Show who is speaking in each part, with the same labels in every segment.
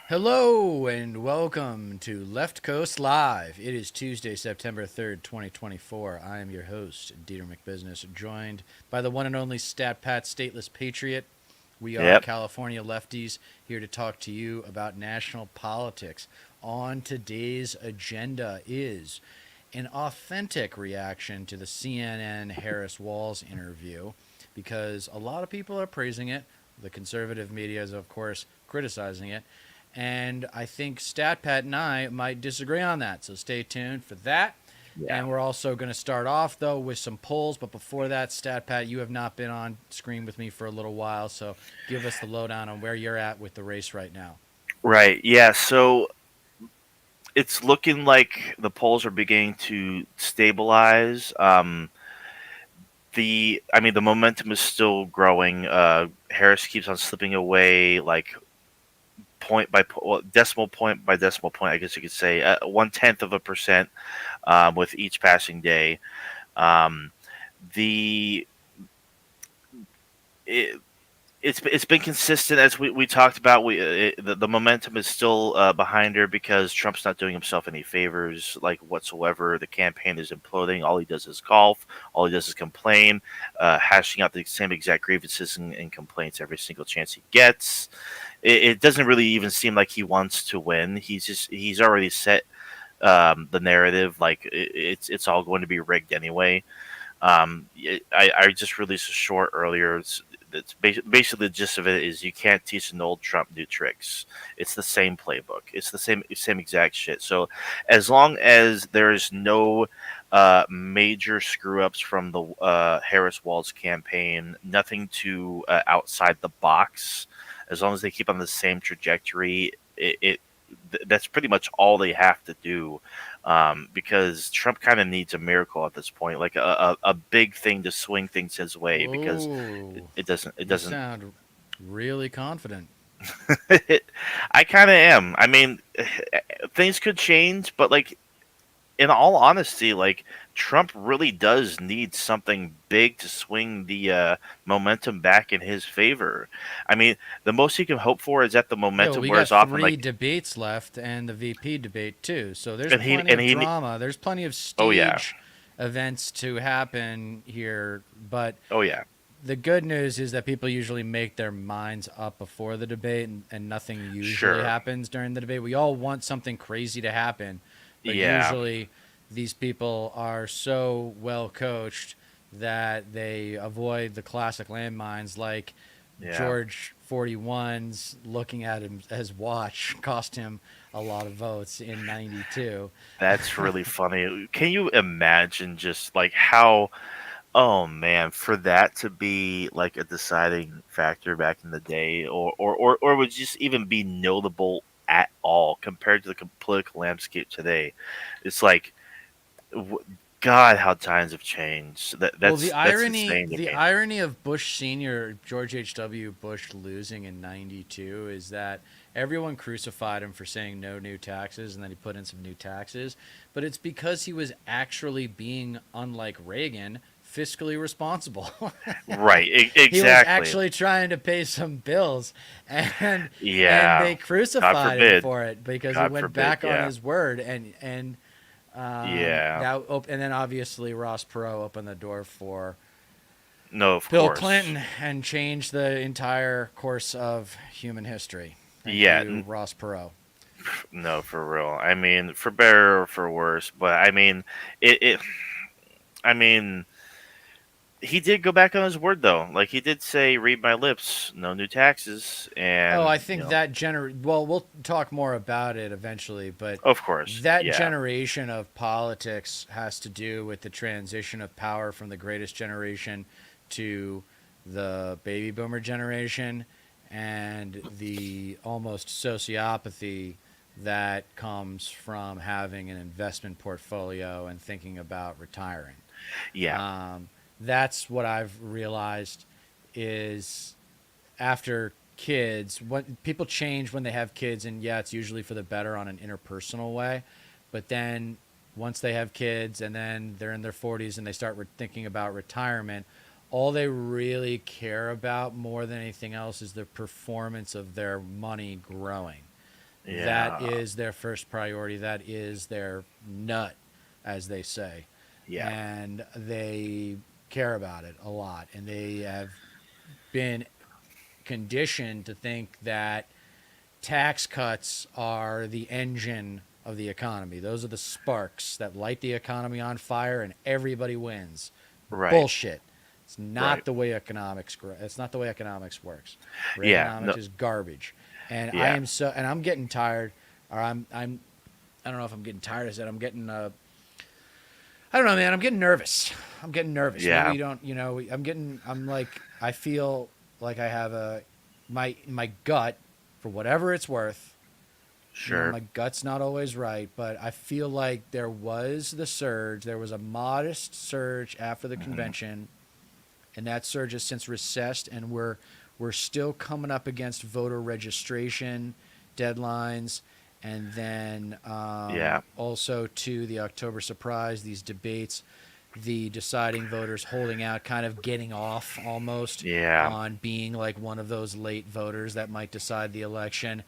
Speaker 1: Hello and welcome to Left Coast Live. It is Tuesday, September 3rd, 2024. I am your host, Dieter McBusiness, joined by the one and only Stat Pat Stateless Patriot. We are
Speaker 2: Yep.
Speaker 1: California lefties here to talk to you about national politics. On today's agenda is an authentic reaction to the CNN Harris Walls interview because a lot of people are praising it. The conservative media is, of course, criticizing it. And I think StatPat and I might disagree on that. So stay tuned for that.
Speaker 2: Yeah.
Speaker 1: And we're also going to start off, though, with some polls. But before that, StatPat, you have not been on screen with me for a little while. So give us the lowdown on where you're at with the race right now.
Speaker 2: Right. Yeah. So it's looking like the polls are beginning to stabilize. The momentum is still growing. Harris keeps on slipping away, like decimal point by decimal point. I guess you could say 1/10 of a percent with each passing day. Um, the it, it's been consistent as we talked about. The momentum is still behind her because Trump's not doing himself any favors like whatsoever. The campaign is imploding. All he does is golf. All he does is complain, hashing out the same exact grievances and complaints every single chance he gets. It doesn't really even seem like he wants to win. He's already set the narrative like it's all going to be rigged anyway. I just released a short earlier. Basically the gist of it is you can't teach an old Trump new tricks. It's the same playbook. It's the same exact shit. So as long as there is no major screw ups from the Harris Walls campaign, nothing too outside the box, as long as they keep on the same trajectory, that's pretty much all they have to do, because Trump kind of needs a miracle at this point, like a big thing to swing things his way, because
Speaker 1: Whoa,
Speaker 2: it
Speaker 1: you
Speaker 2: doesn't.
Speaker 1: sound really confident.
Speaker 2: I kind of am. I mean, things could change, but like in all honesty, like Trump really does need something big to swing the momentum back in his favor. I mean, the most he can hope for is that the
Speaker 1: Yeah, well,
Speaker 2: momentum
Speaker 1: we got
Speaker 2: wears off, and
Speaker 1: three
Speaker 2: like,
Speaker 1: debates left and the VP debate, too. So there's
Speaker 2: and he
Speaker 1: plenty
Speaker 2: and
Speaker 1: of
Speaker 2: he.
Speaker 1: drama. There's plenty of
Speaker 2: Oh yeah,
Speaker 1: stage events to happen here. But
Speaker 2: oh yeah,
Speaker 1: the good news is that people usually make their minds up before the debate, and nothing usually
Speaker 2: sure,
Speaker 1: happens during the debate. We all want something crazy to happen, but
Speaker 2: yeah,
Speaker 1: usually these people are so well coached that they avoid the classic landmines like
Speaker 2: yeah.
Speaker 1: George 41's looking at his watch cost him a lot of votes in 92.
Speaker 2: That's really funny. Can you imagine just like how, oh man, for that to be like a deciding factor back in the day, or would just even be notable at all compared to the political landscape today? It's like, w- God, how times have changed.
Speaker 1: Well, the
Speaker 2: That's
Speaker 1: irony
Speaker 2: insane to
Speaker 1: the
Speaker 2: me.
Speaker 1: irony of Bush Senior, George H.W. Bush losing in 92 is that everyone crucified him for saying no new taxes and then he put in some new taxes, but it's because he was actually being, unlike Reagan, fiscally responsible.
Speaker 2: Right,
Speaker 1: He was
Speaker 2: exactly.
Speaker 1: actually trying to pay some bills, and
Speaker 2: Yeah.
Speaker 1: they
Speaker 2: God
Speaker 1: crucified him
Speaker 2: forbid.
Speaker 1: for it because he
Speaker 2: God
Speaker 1: went
Speaker 2: forbid.
Speaker 1: back on
Speaker 2: Yeah.
Speaker 1: his word, and
Speaker 2: Yeah.
Speaker 1: and then obviously Ross Perot opened the door for
Speaker 2: No, of
Speaker 1: Bill
Speaker 2: course.
Speaker 1: Clinton and changed the entire course of human history. Thank
Speaker 2: Yeah.
Speaker 1: you, Ross Perot.
Speaker 2: No, for real. I mean, for better or for worse, but I mean, it I mean, he did go back on his word though. Like he did say, "Read my lips, no new taxes,"
Speaker 1: Oh, I
Speaker 2: and
Speaker 1: think that well, we'll talk more about it eventually, but
Speaker 2: of course,
Speaker 1: that
Speaker 2: yeah,
Speaker 1: generation of politics has to do with the transition of power from the greatest generation to the baby boomer generation and the almost sociopathy that comes from having an investment portfolio and thinking about retiring.
Speaker 2: yeah,
Speaker 1: Um, that's what I've realized is after kids, what people change when they have kids, and yeah, it's usually for the better on an interpersonal way. But then once they have kids, and then they're in their 40s and they start thinking about retirement, all they really care about more than anything else is the performance of their money growing. That
Speaker 2: Yeah.
Speaker 1: is their first priority. That is their nut, as they say.
Speaker 2: Yeah.
Speaker 1: And they care about it a lot. And they have been conditioned to think that tax cuts are the engine of the economy. Those are the sparks that light the economy on fire and everybody wins.
Speaker 2: Right.
Speaker 1: Bullshit. It's
Speaker 2: Right.
Speaker 1: not the way economics it's not the way economics works.
Speaker 2: Yeah.
Speaker 1: Economics
Speaker 2: No.
Speaker 1: is garbage. And
Speaker 2: Yeah.
Speaker 1: I'm getting tired or I don't know if I'm getting tired. I said I'm getting I don't know, man. I'm getting nervous. I'm getting nervous. Maybe
Speaker 2: Yeah.
Speaker 1: you don't, I'm like, I feel like I have my gut, for whatever it's worth.
Speaker 2: Sure.
Speaker 1: My gut's not always right, but I feel like there was the surge. There was a modest surge after the
Speaker 2: Hmm.
Speaker 1: convention, and that surge has since recessed, and we're still coming up against voter registration deadlines, and then
Speaker 2: Yeah.
Speaker 1: also to the October surprise, these debates, the deciding voters holding out, kind of getting off almost
Speaker 2: Yeah.
Speaker 1: on being like one of those late voters that might decide the election.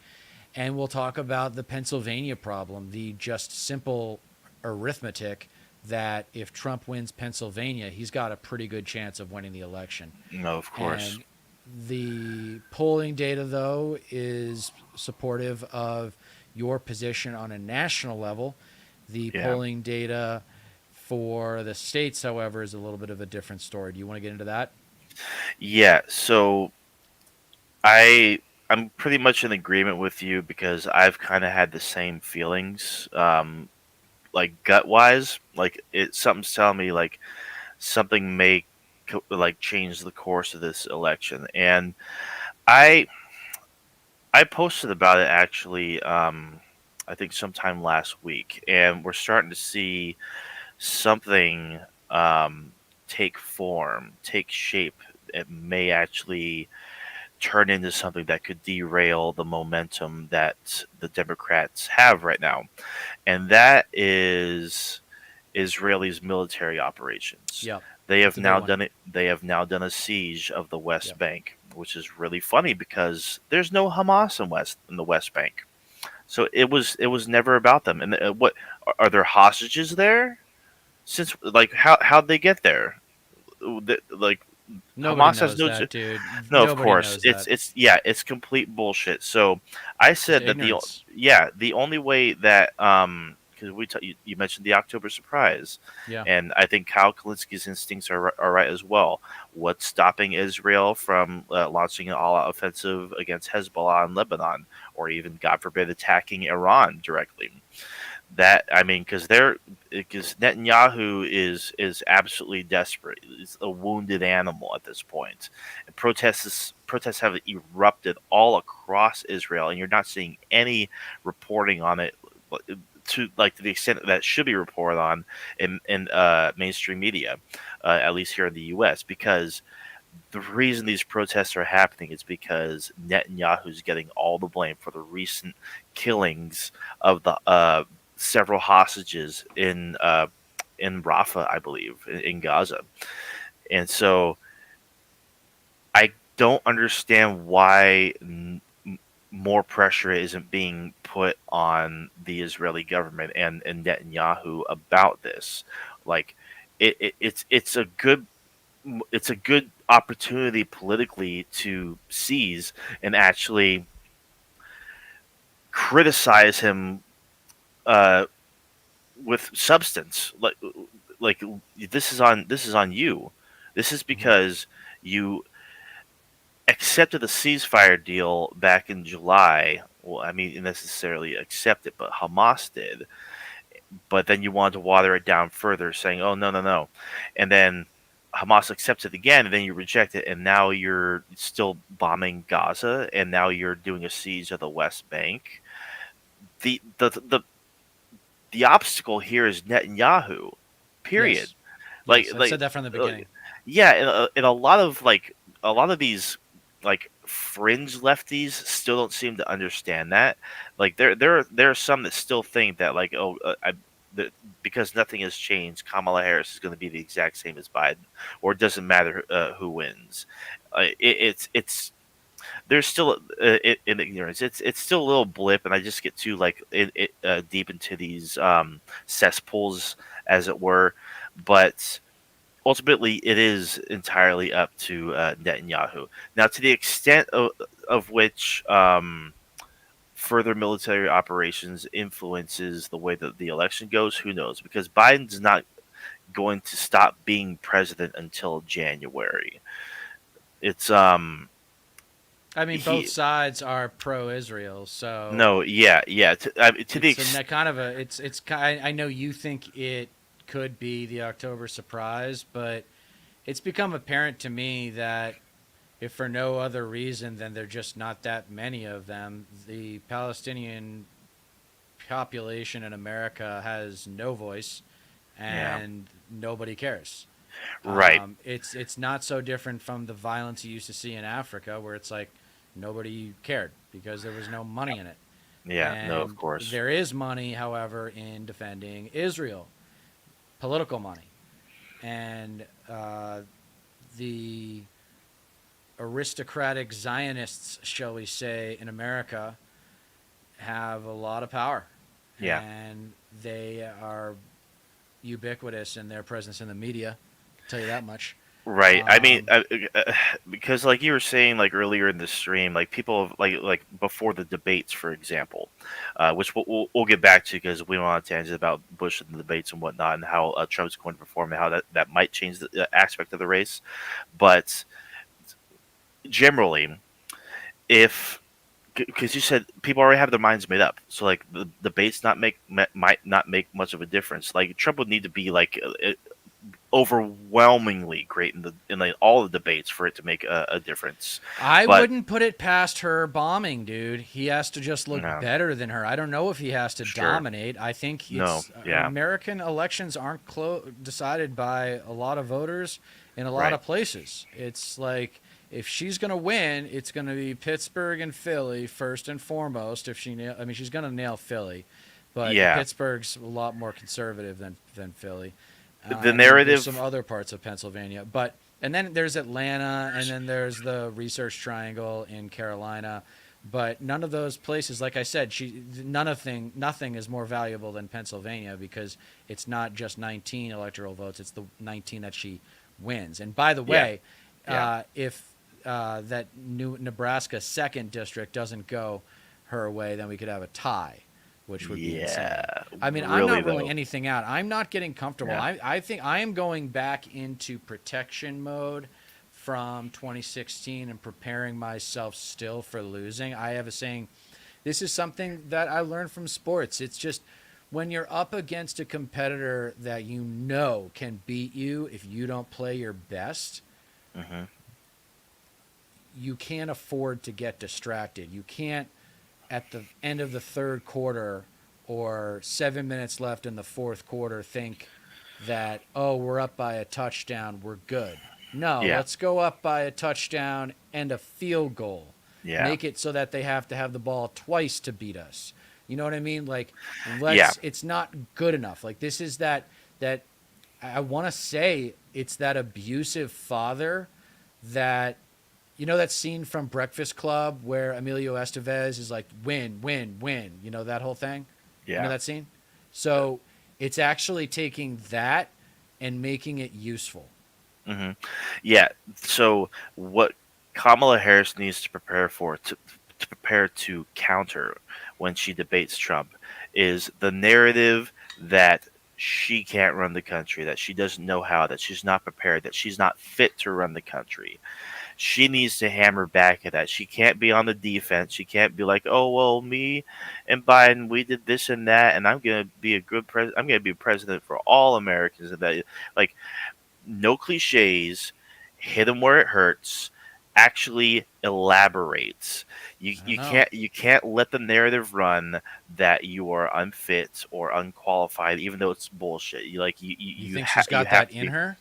Speaker 1: And we'll talk about the Pennsylvania problem, the just simple arithmetic that if Trump wins Pennsylvania, he's got a pretty good chance of winning the election.
Speaker 2: No, of course.
Speaker 1: And the polling data, though, is supportive of your position on a national level. The
Speaker 2: Yeah.
Speaker 1: polling data for the states, however, is a little bit of a different story. Do you want to get into that?
Speaker 2: Yeah. So I I'm pretty much in agreement with you because I've kind of had the same feelings. Like gut wise, like something's telling me like something may like change the course of this election, and I I posted about it actually. I think sometime last week, and we're starting to see something um, take form, take shape. It may actually turn into something that could derail the momentum that the Democrats have right now, and that is Israel's military operations.
Speaker 1: Yep.
Speaker 2: They
Speaker 1: That's
Speaker 2: have
Speaker 1: a big
Speaker 2: now
Speaker 1: one.
Speaker 2: done it. They have now done a siege of the West
Speaker 1: Yep.
Speaker 2: Bank, which is really funny because there's no Hamas in the West Bank. So it was never about them. And what are there hostages there? Since like how'd they get there? Like
Speaker 1: Nobody
Speaker 2: Hamas has
Speaker 1: knows
Speaker 2: no.
Speaker 1: that, dude.
Speaker 2: No, of
Speaker 1: Nobody
Speaker 2: course.
Speaker 1: knows
Speaker 2: It's
Speaker 1: that.
Speaker 2: it's yeah, it's complete bullshit. So I
Speaker 1: Just
Speaker 2: said that
Speaker 1: ignorance.
Speaker 2: the only way that because you mentioned the October surprise,
Speaker 1: Yeah.
Speaker 2: and I think Kyle Kalinski's instincts are right as well. What's stopping Israel from launching an all-out offensive against Hezbollah in Lebanon, or even, God forbid, attacking Iran directly? That I mean, because Netanyahu is absolutely desperate. He's a wounded animal at this point, and protests have erupted all across Israel, and you're not seeing any reporting on it to the extent that should be reported on in mainstream media, at least here in the U.S. Because the reason these protests are happening is because Netanyahu's getting all the blame for the recent killings of the several hostages in Rafah, I believe, in Gaza. And so I don't understand why more pressure isn't being put on the Israeli government and Netanyahu about this. Like it's a good opportunity politically to seize and actually criticize him uh, with substance. Like this is on you. This is
Speaker 1: Hmm.
Speaker 2: because you accepted the ceasefire deal back in July. Well, I mean, necessarily accept it, but Hamas did. But then you wanted to water it down further, saying, "Oh, no, no, no," and then Hamas accepts it again, and then you reject it, and now you're still bombing Gaza, and now you're doing a siege of the West Bank. The the the the obstacle here is Netanyahu. Period.
Speaker 1: Yes.
Speaker 2: Like
Speaker 1: Yes. I've
Speaker 2: like
Speaker 1: said that from the
Speaker 2: uh,
Speaker 1: beginning.
Speaker 2: yeah, and a lot of these like fringe lefties still don't seem to understand that. Like there are some that still think that like that because nothing has changed, Kamala Harris is going to be the exact same as Biden, or it doesn't matter who wins. It's there's still in ignorance. It's still a little blip, and I just get too like deep into these cesspools, as it were. But ultimately, it is entirely up to Netanyahu. Now, to the extent of which further military operations influences the way that the election goes, who knows? Because Biden's not going to stop being president until January. It's
Speaker 1: I mean, both
Speaker 2: he
Speaker 1: sides are pro-Israel, so
Speaker 2: no, yeah. To the
Speaker 1: it's a kind of a I know you think it could be the October surprise, but it's become apparent to me that if for no other reason than there are just not that many of them, the Palestinian population in America has no voice
Speaker 2: yeah,
Speaker 1: and nobody cares.
Speaker 2: right,
Speaker 1: It's not so different from the violence you used to see in Africa, where it's like nobody cared because there was no money in it.
Speaker 2: yeah, no, of
Speaker 1: And
Speaker 2: course,
Speaker 1: there is money, however, in defending Israel, political money, and the aristocratic Zionists, shall we say, in America have a lot of power,
Speaker 2: yeah.
Speaker 1: and they are ubiquitous in their presence in the media. I'll tell you that much.
Speaker 2: Right. I mean,
Speaker 1: Um,
Speaker 2: because like you were saying, like earlier in the stream, like people have, like before the debates, for example, which we'll get back to because we want to tangent about Bush and the debates and whatnot, and how Trump's going to perform and how that might change the aspect of the race. But generally, if because you said people already have their minds made up, so like the debates might not make much of a difference. Like Trump would need to be like overwhelmingly great in like all the debates for it to make a difference.
Speaker 1: I
Speaker 2: But
Speaker 1: wouldn't put it past her bombing, dude. He has to just look
Speaker 2: no,
Speaker 1: better than her. I don't know if he has to
Speaker 2: sure,
Speaker 1: dominate. I think
Speaker 2: no,
Speaker 1: it's
Speaker 2: yeah,
Speaker 1: American elections aren't decided by a lot of voters in a lot
Speaker 2: right,
Speaker 1: of places. It's like if she's going to win, it's going to be Pittsburgh and Philly first and foremost. If I mean, she's going to nail Philly, but
Speaker 2: yeah.
Speaker 1: Pittsburgh's a lot more conservative than Philly.
Speaker 2: The
Speaker 1: And then there's some
Speaker 2: narrative,
Speaker 1: other parts of Pennsylvania, but and then there's Atlanta, and then there's the Research Triangle in Carolina. But none of those places, like I said, nothing is more valuable than Pennsylvania because it's not just 19 electoral votes; it's the 19 that she wins. And by the
Speaker 2: yeah,
Speaker 1: way,
Speaker 2: yeah,
Speaker 1: if that new Nebraska second district doesn't go her way, then we could have a tie, which would be
Speaker 2: yeah.
Speaker 1: insane. I mean, I'm
Speaker 2: Really
Speaker 1: not ruling
Speaker 2: though,
Speaker 1: anything out. I'm not getting comfortable.
Speaker 2: yeah,
Speaker 1: I think I am going back into protection mode from 2016 and preparing myself still for losing. I have a saying, this is something that I learned from sports. It's just when you're up against a competitor that you know can beat you if you don't play your best,
Speaker 2: hmm,
Speaker 1: you can't afford to get distracted. You can't at the end of the third quarter or 7 minutes left in the fourth quarter think that, oh, we're up by a touchdown, we're good. No,
Speaker 2: yeah,
Speaker 1: let's go up by a touchdown and a field goal.
Speaker 2: yeah,
Speaker 1: Make it so that they have to have the ball twice to beat us. You know what I mean? Like,
Speaker 2: yeah,
Speaker 1: it's not good enough. Like, this is that I want to say it's that abusive father that you know that scene from Breakfast Club where Emilio Estevez is like, win, win, win. You know that whole thing? You know
Speaker 2: yeah.
Speaker 1: that scene? So it's actually taking that and making it useful.
Speaker 2: Hmm. Yeah. So what Kamala Harris needs to prepare for to prepare to counter when she debates Trump is the narrative that she can't run the country, that she doesn't know how, that she's not prepared, that she's not fit to run the country. She needs to hammer back at that. She can't be on the defense. She can't be like, "Oh well, me and Biden, we did this and that, and I'm gonna be a good president. I'm gonna be president for all Americans." And that, like, no cliches, hit them where it hurts, actually elaborates. You
Speaker 1: I don't
Speaker 2: you
Speaker 1: know.
Speaker 2: can't let the narrative run that you are unfit or unqualified, even though it's bullshit.
Speaker 1: You think she's
Speaker 2: You
Speaker 1: got
Speaker 2: have
Speaker 1: that
Speaker 2: to
Speaker 1: in
Speaker 2: be.
Speaker 1: her?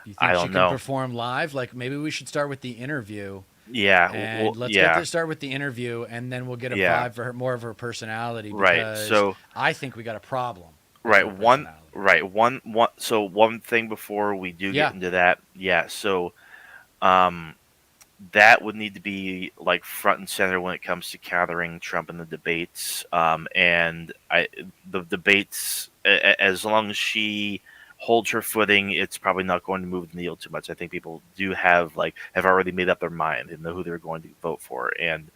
Speaker 1: Do you
Speaker 2: I
Speaker 1: think she
Speaker 2: don't
Speaker 1: can
Speaker 2: know.
Speaker 1: perform live? Like maybe we should start with the interview
Speaker 2: Yeah,
Speaker 1: and let's get
Speaker 2: yeah,
Speaker 1: to start with the interview and then we'll get a
Speaker 2: yeah.
Speaker 1: vibe for her more of her personality
Speaker 2: Right.
Speaker 1: because
Speaker 2: So
Speaker 1: I think we got a problem with
Speaker 2: right
Speaker 1: her personality.
Speaker 2: one. So one thing before we do get
Speaker 1: Yeah.
Speaker 2: into that. Yeah. So um that would need to be like front and center when it comes to countering Trump in the debates. And the debates, as long as she holds her footing, it's probably not going to move the needle too much. I think people do have already made up their mind and know who they're going to vote for. And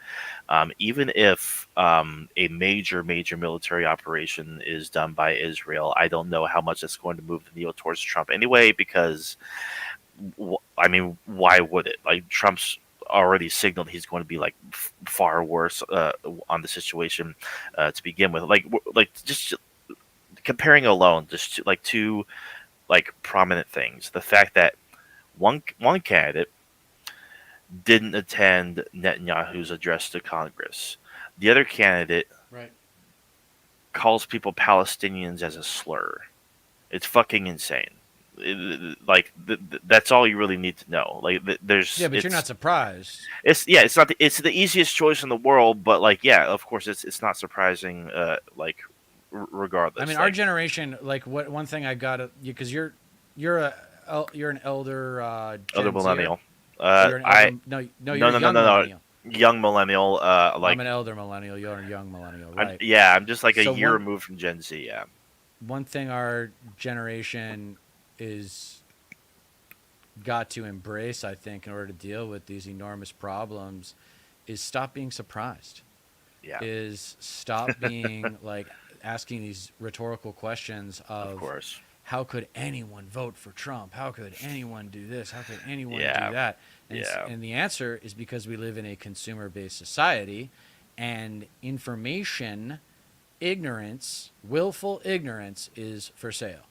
Speaker 2: even if a major military operation is done by Israel, I don't know how much it's going to move the needle towards Trump anyway, because I mean, why would it? Like Trump's already signaled he's going to be like far worse on the situation to begin with. Like just comparing alone, just like two like prominent things. The fact that one candidate didn't attend Netanyahu's address to Congress. The other candidate
Speaker 1: Right.
Speaker 2: calls people Palestinians as a slur. It's fucking insane. That's all you really need to know. There's
Speaker 1: Yeah, but you're not surprised.
Speaker 2: it's not it's the easiest choice in the world, but like yeah, of course it's not surprising. Regardless,
Speaker 1: I mean, our generation, like, what one thing I got because you're an elder
Speaker 2: other
Speaker 1: Gen Zer.
Speaker 2: millennial.
Speaker 1: You're an
Speaker 2: I
Speaker 1: elder, no,
Speaker 2: no
Speaker 1: you're a
Speaker 2: no no
Speaker 1: young
Speaker 2: no no
Speaker 1: millennial.
Speaker 2: young millennial.
Speaker 1: I'm an elder millennial. You're a young millennial, right?
Speaker 2: I'm just like a
Speaker 1: So
Speaker 2: year removed from Gen Z. Yeah,
Speaker 1: one thing our generation is got to embrace, I think, in order to deal with these enormous problems, is stop being surprised.
Speaker 2: yeah,
Speaker 1: Is stop being like asking these rhetorical questions
Speaker 2: of
Speaker 1: of
Speaker 2: course.
Speaker 1: how could anyone vote for Trump? How could anyone do this? How could anyone
Speaker 2: Yeah,
Speaker 1: do that?
Speaker 2: yeah,
Speaker 1: And the answer is because we live in a consumer-based society, and information ignorance, willful ignorance, is for sale.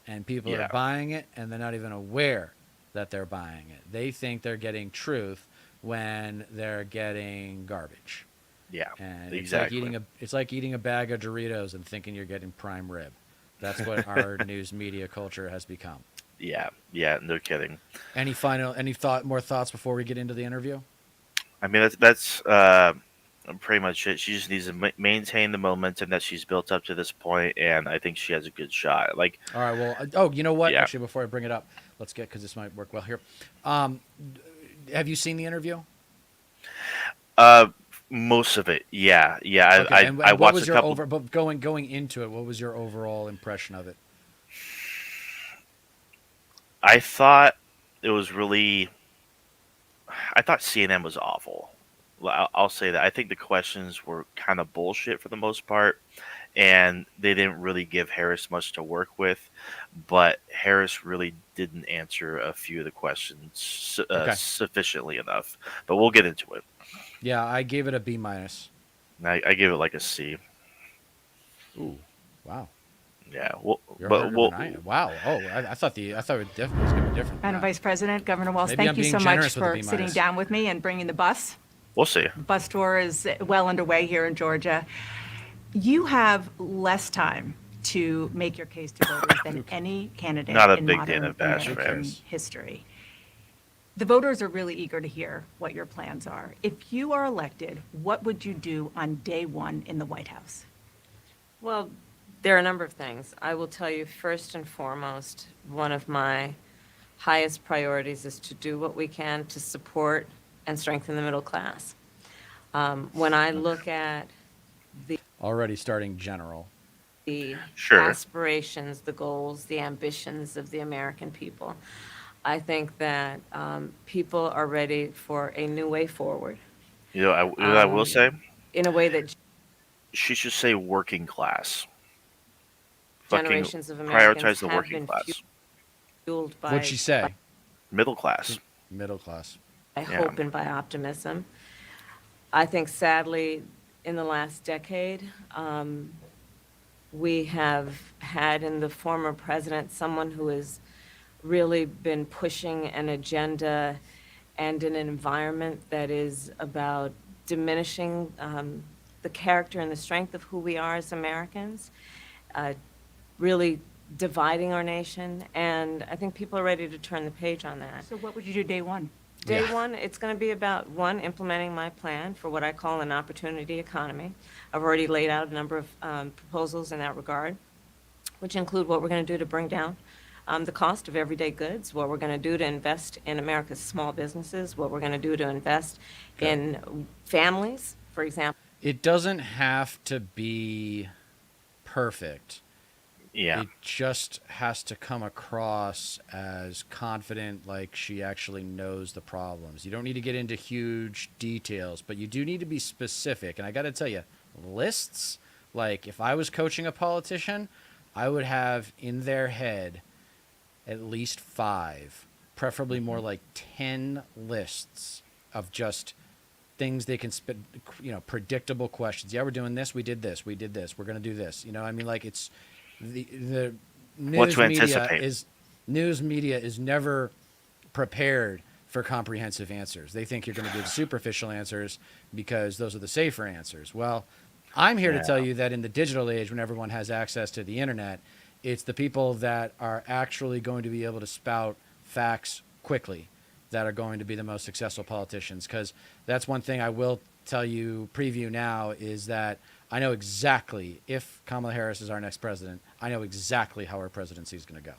Speaker 1: And people are
Speaker 2: yeah,
Speaker 1: buying it, and they're not even aware that they're buying it. They think they're getting truth when they're getting garbage.
Speaker 2: yeah.
Speaker 1: And
Speaker 2: Exactly.
Speaker 1: it's like eating a bag of Doritos and thinking you're getting prime rib. That's what our news media culture has become.
Speaker 2: Yeah, yeah. No kidding.
Speaker 1: More thoughts before we get into the interview?
Speaker 2: I mean, that's pretty much it. She just needs to maintain the momentum that she's built up to this point, and I think she has a good shot. Like,
Speaker 1: All right. Well, you know what?
Speaker 2: yeah,
Speaker 1: Actually, before I bring it up, because this might work well here. Um, have you seen the interview?
Speaker 2: uh, most of it. Yeah, yeah.
Speaker 1: Okay.
Speaker 2: I
Speaker 1: And what
Speaker 2: watched
Speaker 1: was
Speaker 2: a
Speaker 1: your
Speaker 2: couple.
Speaker 1: but going into it? What was your overall impression of it?
Speaker 2: I thought it was really. I thought CNN was awful. I'll say that. I think the questions were kind of bullshit for the most part, and they didn't really give Harris much to work with. But Harris really didn't answer a few of the questions
Speaker 1: Okay.
Speaker 2: sufficiently enough. But we'll get into it.
Speaker 1: Yeah, I gave it a B minus.
Speaker 2: I give it like a C.
Speaker 1: Ooh, wow.
Speaker 2: Yeah. Well,
Speaker 1: You're
Speaker 2: but
Speaker 1: harder
Speaker 2: we'll,
Speaker 1: than I am. Wow. Oh, I thought it was going to be different. than
Speaker 3: Madam
Speaker 1: that.
Speaker 3: Vice President, Governor Walz,
Speaker 1: Maybe I'm
Speaker 3: thank you
Speaker 1: being
Speaker 3: so much
Speaker 1: generous with a
Speaker 3: for
Speaker 1: B
Speaker 3: sitting
Speaker 1: minus.
Speaker 3: down with me and bringing the bus.
Speaker 2: we'll see.
Speaker 3: The bus tour is well underway here in Georgia. You have less time to make your case to voters than any candidate
Speaker 2: Not a
Speaker 3: in
Speaker 2: big
Speaker 3: modern
Speaker 2: Dana Bash
Speaker 3: American
Speaker 2: fans.
Speaker 3: history. The voters are really eager to hear what your plans are. If you are elected, what would you do on day one in the White House?
Speaker 4: Well, there are a number of things. I will tell you, first and foremost, one of my highest priorities is to do what we can to support and strengthen the middle class. When I look at
Speaker 1: Already starting general.
Speaker 4: the
Speaker 2: Sure.
Speaker 4: aspirations, the goals, the ambitions of the American people, I think that people are ready for a new way forward
Speaker 2: I will say
Speaker 4: in a way that
Speaker 2: she should say working class. Fucking
Speaker 4: generations of Americans
Speaker 2: prioritize the
Speaker 4: have
Speaker 2: working
Speaker 4: been
Speaker 2: class,
Speaker 4: fueled by.
Speaker 1: What'd she say?
Speaker 2: middle class.
Speaker 1: Middle class.
Speaker 4: By
Speaker 2: Yeah.
Speaker 4: hope and by optimism. I think sadly, in the last decade, we have had in the former president someone who has really been pushing an agenda and an environment that is about diminishing the character and the strength of who we are as Americans, really dividing our nation, and I think people are ready to turn the page on that.
Speaker 3: So what would you do day one?
Speaker 4: Day
Speaker 1: Yeah.
Speaker 4: one, it's going to be about, one, implementing my plan for what I call an opportunity economy. I've already laid out a number of proposals in that regard, which include what we're going to do to bring down the cost of everyday goods, what we're going to do to invest in America's small businesses, what we're going to do to invest in families, for example.
Speaker 1: It doesn't have to be perfect.
Speaker 2: Yeah.
Speaker 1: It just has to come across as confident, like she actually knows the problems. You don't need to get into huge details, but you do need to be specific. And I got to tell you, lists, like if I was coaching a politician, I would have in their head at least 5, preferably more like 10 lists of just things they can spit, predictable questions. Yeah, we're doing this. We did this. We did this. We're going to do this. I mean, like it's the
Speaker 2: What to anticipate.
Speaker 1: news media is never prepared for comprehensive answers. They think you're going to give superficial answers because those are the safer answers. Well, I'm here to tell you that in the digital age, when everyone has access to the internet, it's the people that are actually going to be able to spout facts quickly that are going to be the most successful politicians. Because that's one thing I will tell you, preview now, is that I know exactly, if Kamala Harris is our next president, I know exactly how her presidency is going to go.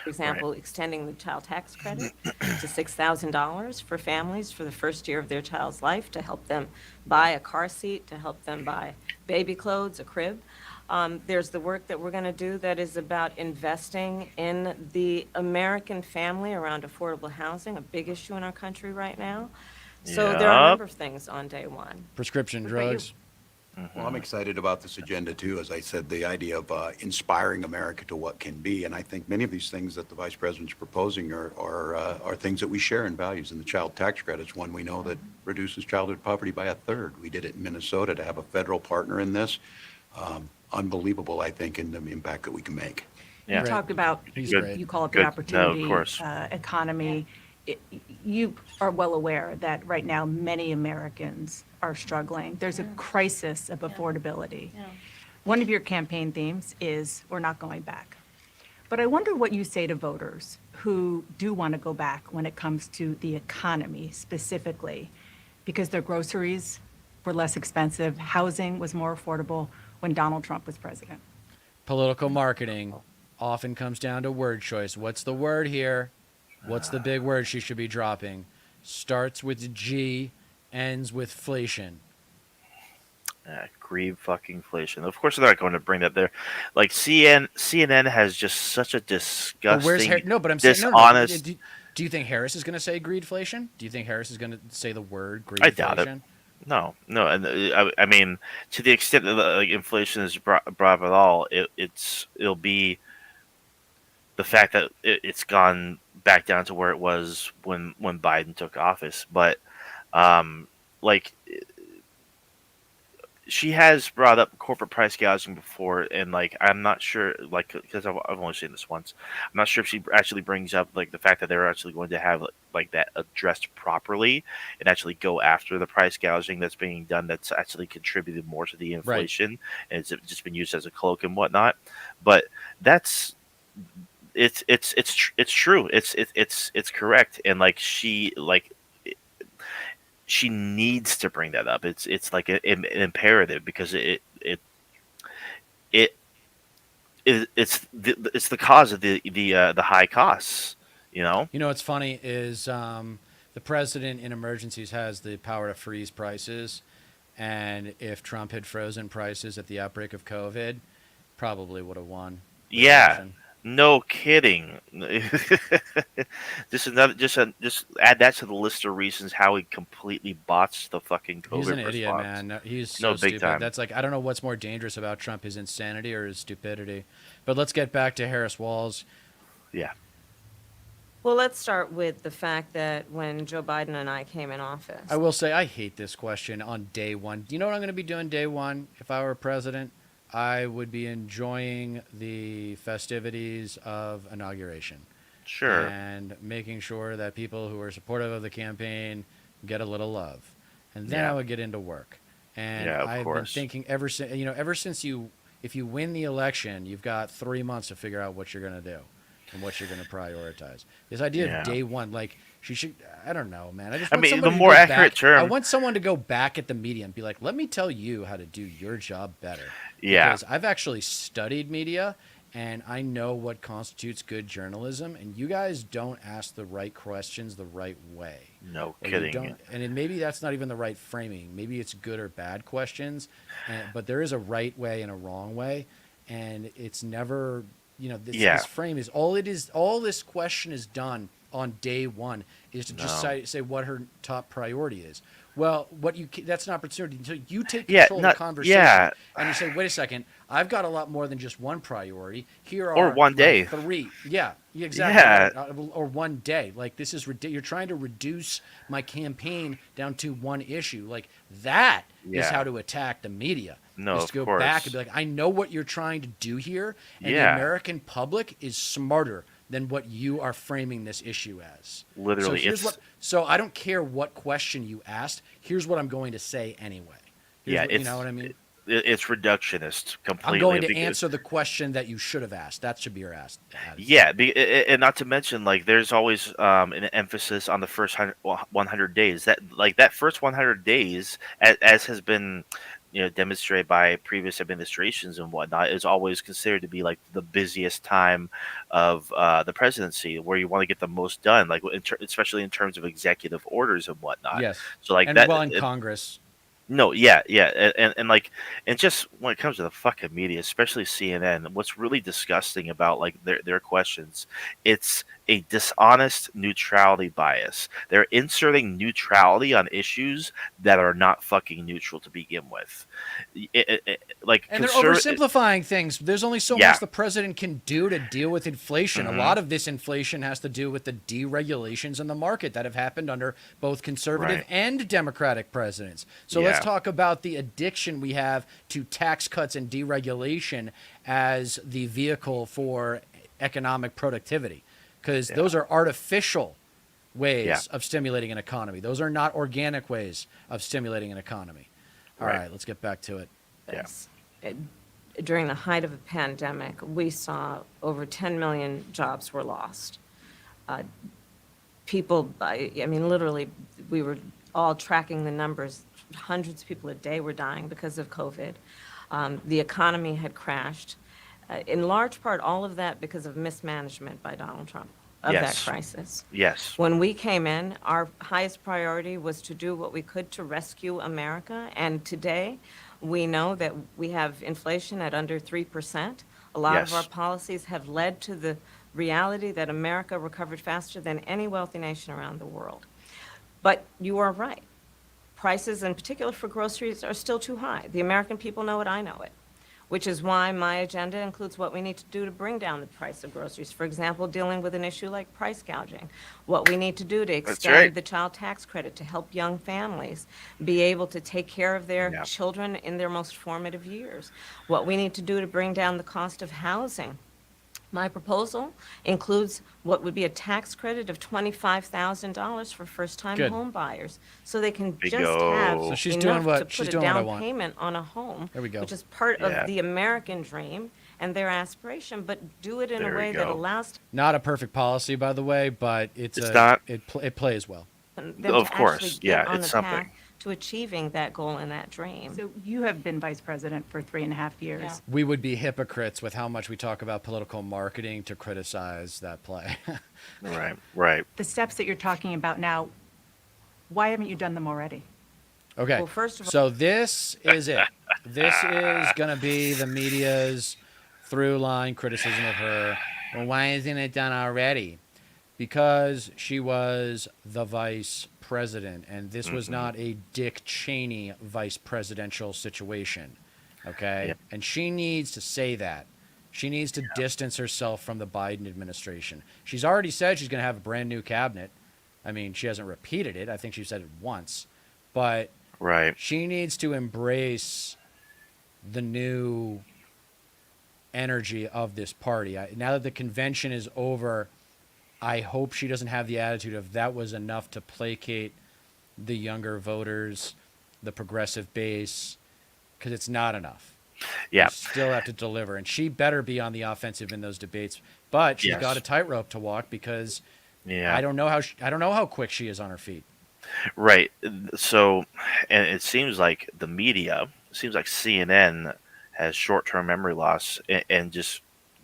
Speaker 4: For example, extending the child tax credit to $6,000 for families for the first year of their child's life to help them buy a car seat, to help them buy baby clothes, a crib. There's the work that we're going to do that is about investing in the American family around affordable housing, a big issue in our country right now. So there are a number of things on day one.
Speaker 1: Prescription
Speaker 4: What about you?
Speaker 1: drugs.
Speaker 5: Well, I'm excited about this agenda too. As I said, the idea of inspiring America to what can be, and I think many of these things that the vice president's proposing are things that we share in values. And the child tax credit's one we know that reduces childhood poverty by 1/3. We did it in Minnesota to have a federal partner in this. Unbelievable, I think, in the impact that we can make.
Speaker 2: Yeah.
Speaker 3: You talked about,
Speaker 1: He's
Speaker 2: Good.
Speaker 1: great.
Speaker 3: you call it
Speaker 2: Good.
Speaker 3: the
Speaker 2: No,
Speaker 3: opportunity
Speaker 2: of course.
Speaker 3: economy. You are well aware that right now many Americans are struggling. There's a crisis of affordability. One of your campaign themes is we're not going back. But I wonder what you say to voters who do want to go back when it comes to the economy specifically, because their groceries were less expensive, housing was more affordable when Donald Trump was president.
Speaker 1: Political marketing often comes down to word choice. What's the word here? What's the big word she should be dropping? Starts with G, ends with inflation.
Speaker 2: Grieve fucking inflation. Of course, they're not going to bring that there. Like CNN has just such a
Speaker 1: But
Speaker 2: disgusting,
Speaker 1: no, but I'm saying
Speaker 2: dishonest.
Speaker 1: no. Do you think Harris is going to say greedflation? Do you think Harris is going to say the word greedflation?
Speaker 2: I doubt it. No, and I mean, to the extent that like inflation is brought up at all, it'll be the fact that it's gone back down to where it was when Biden took office. But like she has brought up corporate price gouging before, and like I'm not sure, like because I've only seen this once. I'm not sure if she actually brings up like the fact that they're actually going to have like that addressed properly and actually go after the price gouging that's being done. That's actually contributed more to the inflation, and it's just been used as a cloak and whatnot. But it's true. It's correct, and like she needs to bring that up. It's like an imperative because it's the cause of the high costs. You know.
Speaker 1: You know what's funny is the president in emergencies has the power to freeze prices, and if Trump had frozen prices at the outbreak of COVID, probably would have won. the
Speaker 2: Yeah.
Speaker 1: election.
Speaker 2: No kidding. Just add that to the list of reasons how he completely botched the fucking COVID
Speaker 1: He's an idiot,
Speaker 2: response.
Speaker 1: man. No, he's
Speaker 2: No,
Speaker 1: so
Speaker 2: big
Speaker 1: stupid.
Speaker 2: time.
Speaker 1: That's like, I don't know what's more dangerous about Trump, his insanity or his stupidity. But let's get back to Harris Walls.
Speaker 2: Yeah.
Speaker 4: Well, let's start with the fact that when Joe Biden and I came in office,
Speaker 1: I will say I hate this question on day one. Do you know what I'm going to be doing day one if I were president? I would be enjoying the festivities of inauguration.
Speaker 2: Sure.
Speaker 1: And making sure that people who are supportive of the campaign get a little love. And then
Speaker 2: Yeah.
Speaker 1: I would get into work. And
Speaker 2: Yeah, of
Speaker 1: I've
Speaker 2: course.
Speaker 1: been thinking ever since if you win the election, you've got 3 months to figure out what you're going to do and what you're going to prioritize. This idea
Speaker 2: Yeah.
Speaker 1: of day one, like she should, I don't know, man. I just
Speaker 2: I
Speaker 1: want
Speaker 2: mean,
Speaker 1: somebody
Speaker 2: the
Speaker 1: to
Speaker 2: more
Speaker 1: go
Speaker 2: accurate
Speaker 1: back-
Speaker 2: term-
Speaker 1: I want someone to go back at the media and be like, let me tell you how to do your job better.
Speaker 2: Yeah.
Speaker 1: Because I've actually studied media, and I know what constitutes good journalism, and you guys don't ask the right questions the right way.
Speaker 2: No
Speaker 1: Or you
Speaker 2: kidding.
Speaker 1: don't, and maybe that's not even the right framing. Maybe it's good or bad questions, but there is a right way and a wrong way, and it's never,
Speaker 2: Yeah.
Speaker 1: this frame is all it is. All this question is done on day one is to just
Speaker 2: No.
Speaker 1: say what her top priority is. Well, that's an opportunity until you take
Speaker 2: Yeah.
Speaker 1: control of the
Speaker 2: Not.
Speaker 1: conversation
Speaker 2: Yeah.
Speaker 1: and you say, wait a second, I've got a lot more than just one priority. Here
Speaker 2: Or
Speaker 1: are
Speaker 2: one
Speaker 1: my
Speaker 2: day.
Speaker 1: three. Yeah, exactly.
Speaker 2: Yeah.
Speaker 1: Right. Or one day. Like this is you're trying to reduce my campaign down to one issue. Like that is
Speaker 2: Yeah.
Speaker 1: how to attack the media.
Speaker 2: No,
Speaker 1: Is
Speaker 2: of
Speaker 1: to go
Speaker 2: course.
Speaker 1: back and be like, I know what you're trying to do here, and the
Speaker 2: Yeah.
Speaker 1: American public is smarter than what you are framing this issue as.
Speaker 2: Literally,
Speaker 1: So here's
Speaker 2: it's-
Speaker 1: what. So I don't care what question you asked. Here's what I'm going to say anyway.
Speaker 2: Yeah,
Speaker 1: You know what I mean?
Speaker 2: It's reductionist completely.
Speaker 1: I'm going to
Speaker 2: because-
Speaker 1: answer the question that you should have asked. That should be your attitude.
Speaker 2: Yeah, and not to mention, like, there's always an emphasis on the first 100 days. That first 100 days, as has been, demonstrated by previous administrations and whatnot, is always considered to be like the busiest time of the presidency, where you want to get the most done, like especially in terms of executive orders and whatnot.
Speaker 1: Yes.
Speaker 2: So like
Speaker 1: And
Speaker 2: that.
Speaker 1: well, in Congress.
Speaker 2: No, yeah, yeah, and like, and just when it comes to the fucking media, especially CNN, what's really disgusting about like their questions, it's a dishonest neutrality bias. They're inserting neutrality on issues that are not fucking neutral to begin with. Like,
Speaker 1: And they're oversimplifying things. There's only so
Speaker 2: Yeah.
Speaker 1: much the president can do to deal with inflation. A lot of this inflation has to do with the deregulations in the market that have happened under both conservative
Speaker 2: Right.
Speaker 1: and Democratic presidents. So let's
Speaker 2: Yeah.
Speaker 1: talk about the addiction we have to tax cuts and deregulation as the vehicle for economic productivity, because those are artificial ways
Speaker 2: Yeah.
Speaker 1: of stimulating an economy. Those are not organic ways of stimulating an economy. All
Speaker 2: Right.
Speaker 1: right, let's get back to it.
Speaker 2: Yeah.
Speaker 4: During the height of the pandemic, we saw over 10 million jobs were lost. People, I mean, literally, we were all tracking the numbers. Hundreds of people a day were dying because of COVID. The economy had crashed. In large part, all of that because of mismanagement by Donald Trump of that
Speaker 2: Yes.
Speaker 4: crisis.
Speaker 2: Yes.
Speaker 4: When we came in, our highest priority was to do what we could to rescue America. And today, we know that we have inflation at under 3%. A lot of
Speaker 2: Yes.
Speaker 4: our policies have led to the reality that America recovered faster than any wealthy nation around the world. But you are right. Prices, in particular for groceries, are still too high. The American people know it, I know it, which is why my agenda includes what we need to do to bring down the price of groceries. For example, dealing with an issue like price gouging, what we need to do to extend
Speaker 2: right.
Speaker 4: the child tax credit to help young families be able to take care of their
Speaker 2: Yeah.
Speaker 4: children in their most formative years, what we need to do to bring down the cost of housing. My proposal includes what would be a tax credit of $25,000 for first-time
Speaker 1: Good.
Speaker 4: home buyers, so they can
Speaker 2: Bingo.
Speaker 4: just have
Speaker 2: So
Speaker 1: she's doing
Speaker 4: enough
Speaker 1: what-
Speaker 4: to put
Speaker 1: she's
Speaker 4: a
Speaker 1: doing what I
Speaker 4: down
Speaker 1: want.
Speaker 4: payment on a home,
Speaker 1: There we go.
Speaker 4: which is part
Speaker 2: Yeah.
Speaker 4: of the American dream and their aspiration, but do it in
Speaker 2: There
Speaker 4: a
Speaker 2: we
Speaker 4: way that
Speaker 2: go.
Speaker 4: allows
Speaker 1: Not a perfect policy, by the way, but
Speaker 2: It's not.
Speaker 1: It plays well.
Speaker 4: them
Speaker 2: Of
Speaker 4: to
Speaker 2: course,
Speaker 4: actually get
Speaker 2: yeah,
Speaker 4: on
Speaker 2: it's
Speaker 4: the
Speaker 2: something.
Speaker 4: path to achieving that goal and that dream.
Speaker 3: So you have been vice president for 3.5 years.
Speaker 4: Yeah.
Speaker 1: We would be hypocrites with how much we talk about political marketing to criticize that play.
Speaker 2: Right. Right.
Speaker 3: The steps that you're talking about now, why haven't you done them already?
Speaker 1: Okay.
Speaker 4: Well, first of all-
Speaker 1: so this is it. This is going to be the media's through line criticism of her. Well, why isn't it done already? Because she was the vice president, and this was not a Dick Cheney vice presidential situation. Okay?
Speaker 2: Yeah.
Speaker 1: And she needs to say that. She needs to distance herself from the Biden administration. She's already said she's going to have a brand new cabinet. I mean, she hasn't repeated it. I think she said it once. But
Speaker 2: Right.
Speaker 1: she needs to embrace the new energy of this party. Now that the convention is over, I hope she doesn't have the attitude of that was enough to placate the younger voters, the progressive base, because it's not enough.
Speaker 2: Yeah.
Speaker 1: You still have to deliver, and she better be on the offensive in those debates. But she's
Speaker 2: Yes.
Speaker 1: got a tightrope to walk because
Speaker 2: Yeah.
Speaker 1: I don't know how quick she is on her feet.
Speaker 2: Right. So, and it seems like CNN has short-term memory loss and just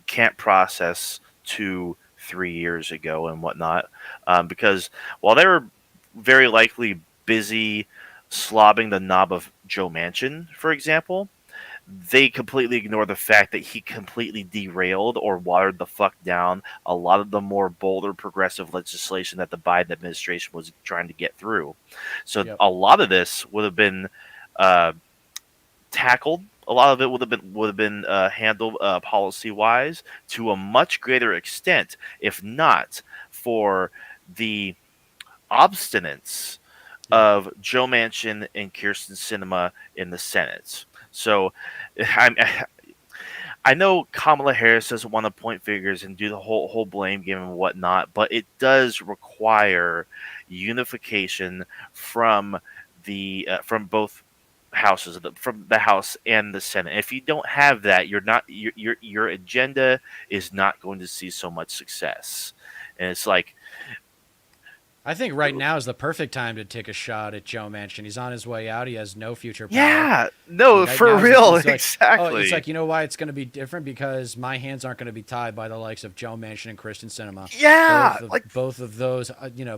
Speaker 2: can't process 2-3 years ago and whatnot, because while they were very likely busy slobbing the knob of Joe Manchin, for example, they completely ignore the fact that he completely derailed or watered the fuck down a lot of the more bolder progressive legislation that the Biden administration was trying to get through. So
Speaker 1: Yep.
Speaker 2: a lot of this would have been uh, tackled. A lot of it would have been handled policy wise to a much greater extent, if not for the obstinance
Speaker 1: Yeah.
Speaker 2: of Joe Manchin and Kirsten Sinema in the Senate. So I know Kamala Harris doesn't want to point fingers and do the whole blame game and whatnot, but it does require unification from from both houses, from the House and the Senate. If you don't have that, you're not your agenda is not going to see so much success. And it's like,
Speaker 1: I think right now is the perfect time to take a shot at Joe Manchin. He's on his way out. He has no future power.
Speaker 2: yeah, no,
Speaker 1: Right
Speaker 2: for
Speaker 1: now is the-
Speaker 2: real,
Speaker 1: it's like,
Speaker 2: exactly.
Speaker 1: Oh, it's like, you know why it's going to be different? Because my hands aren't going to be tied by the likes of Joe Manchin and Kristen Sinema.
Speaker 2: Yeah,
Speaker 1: Both of those,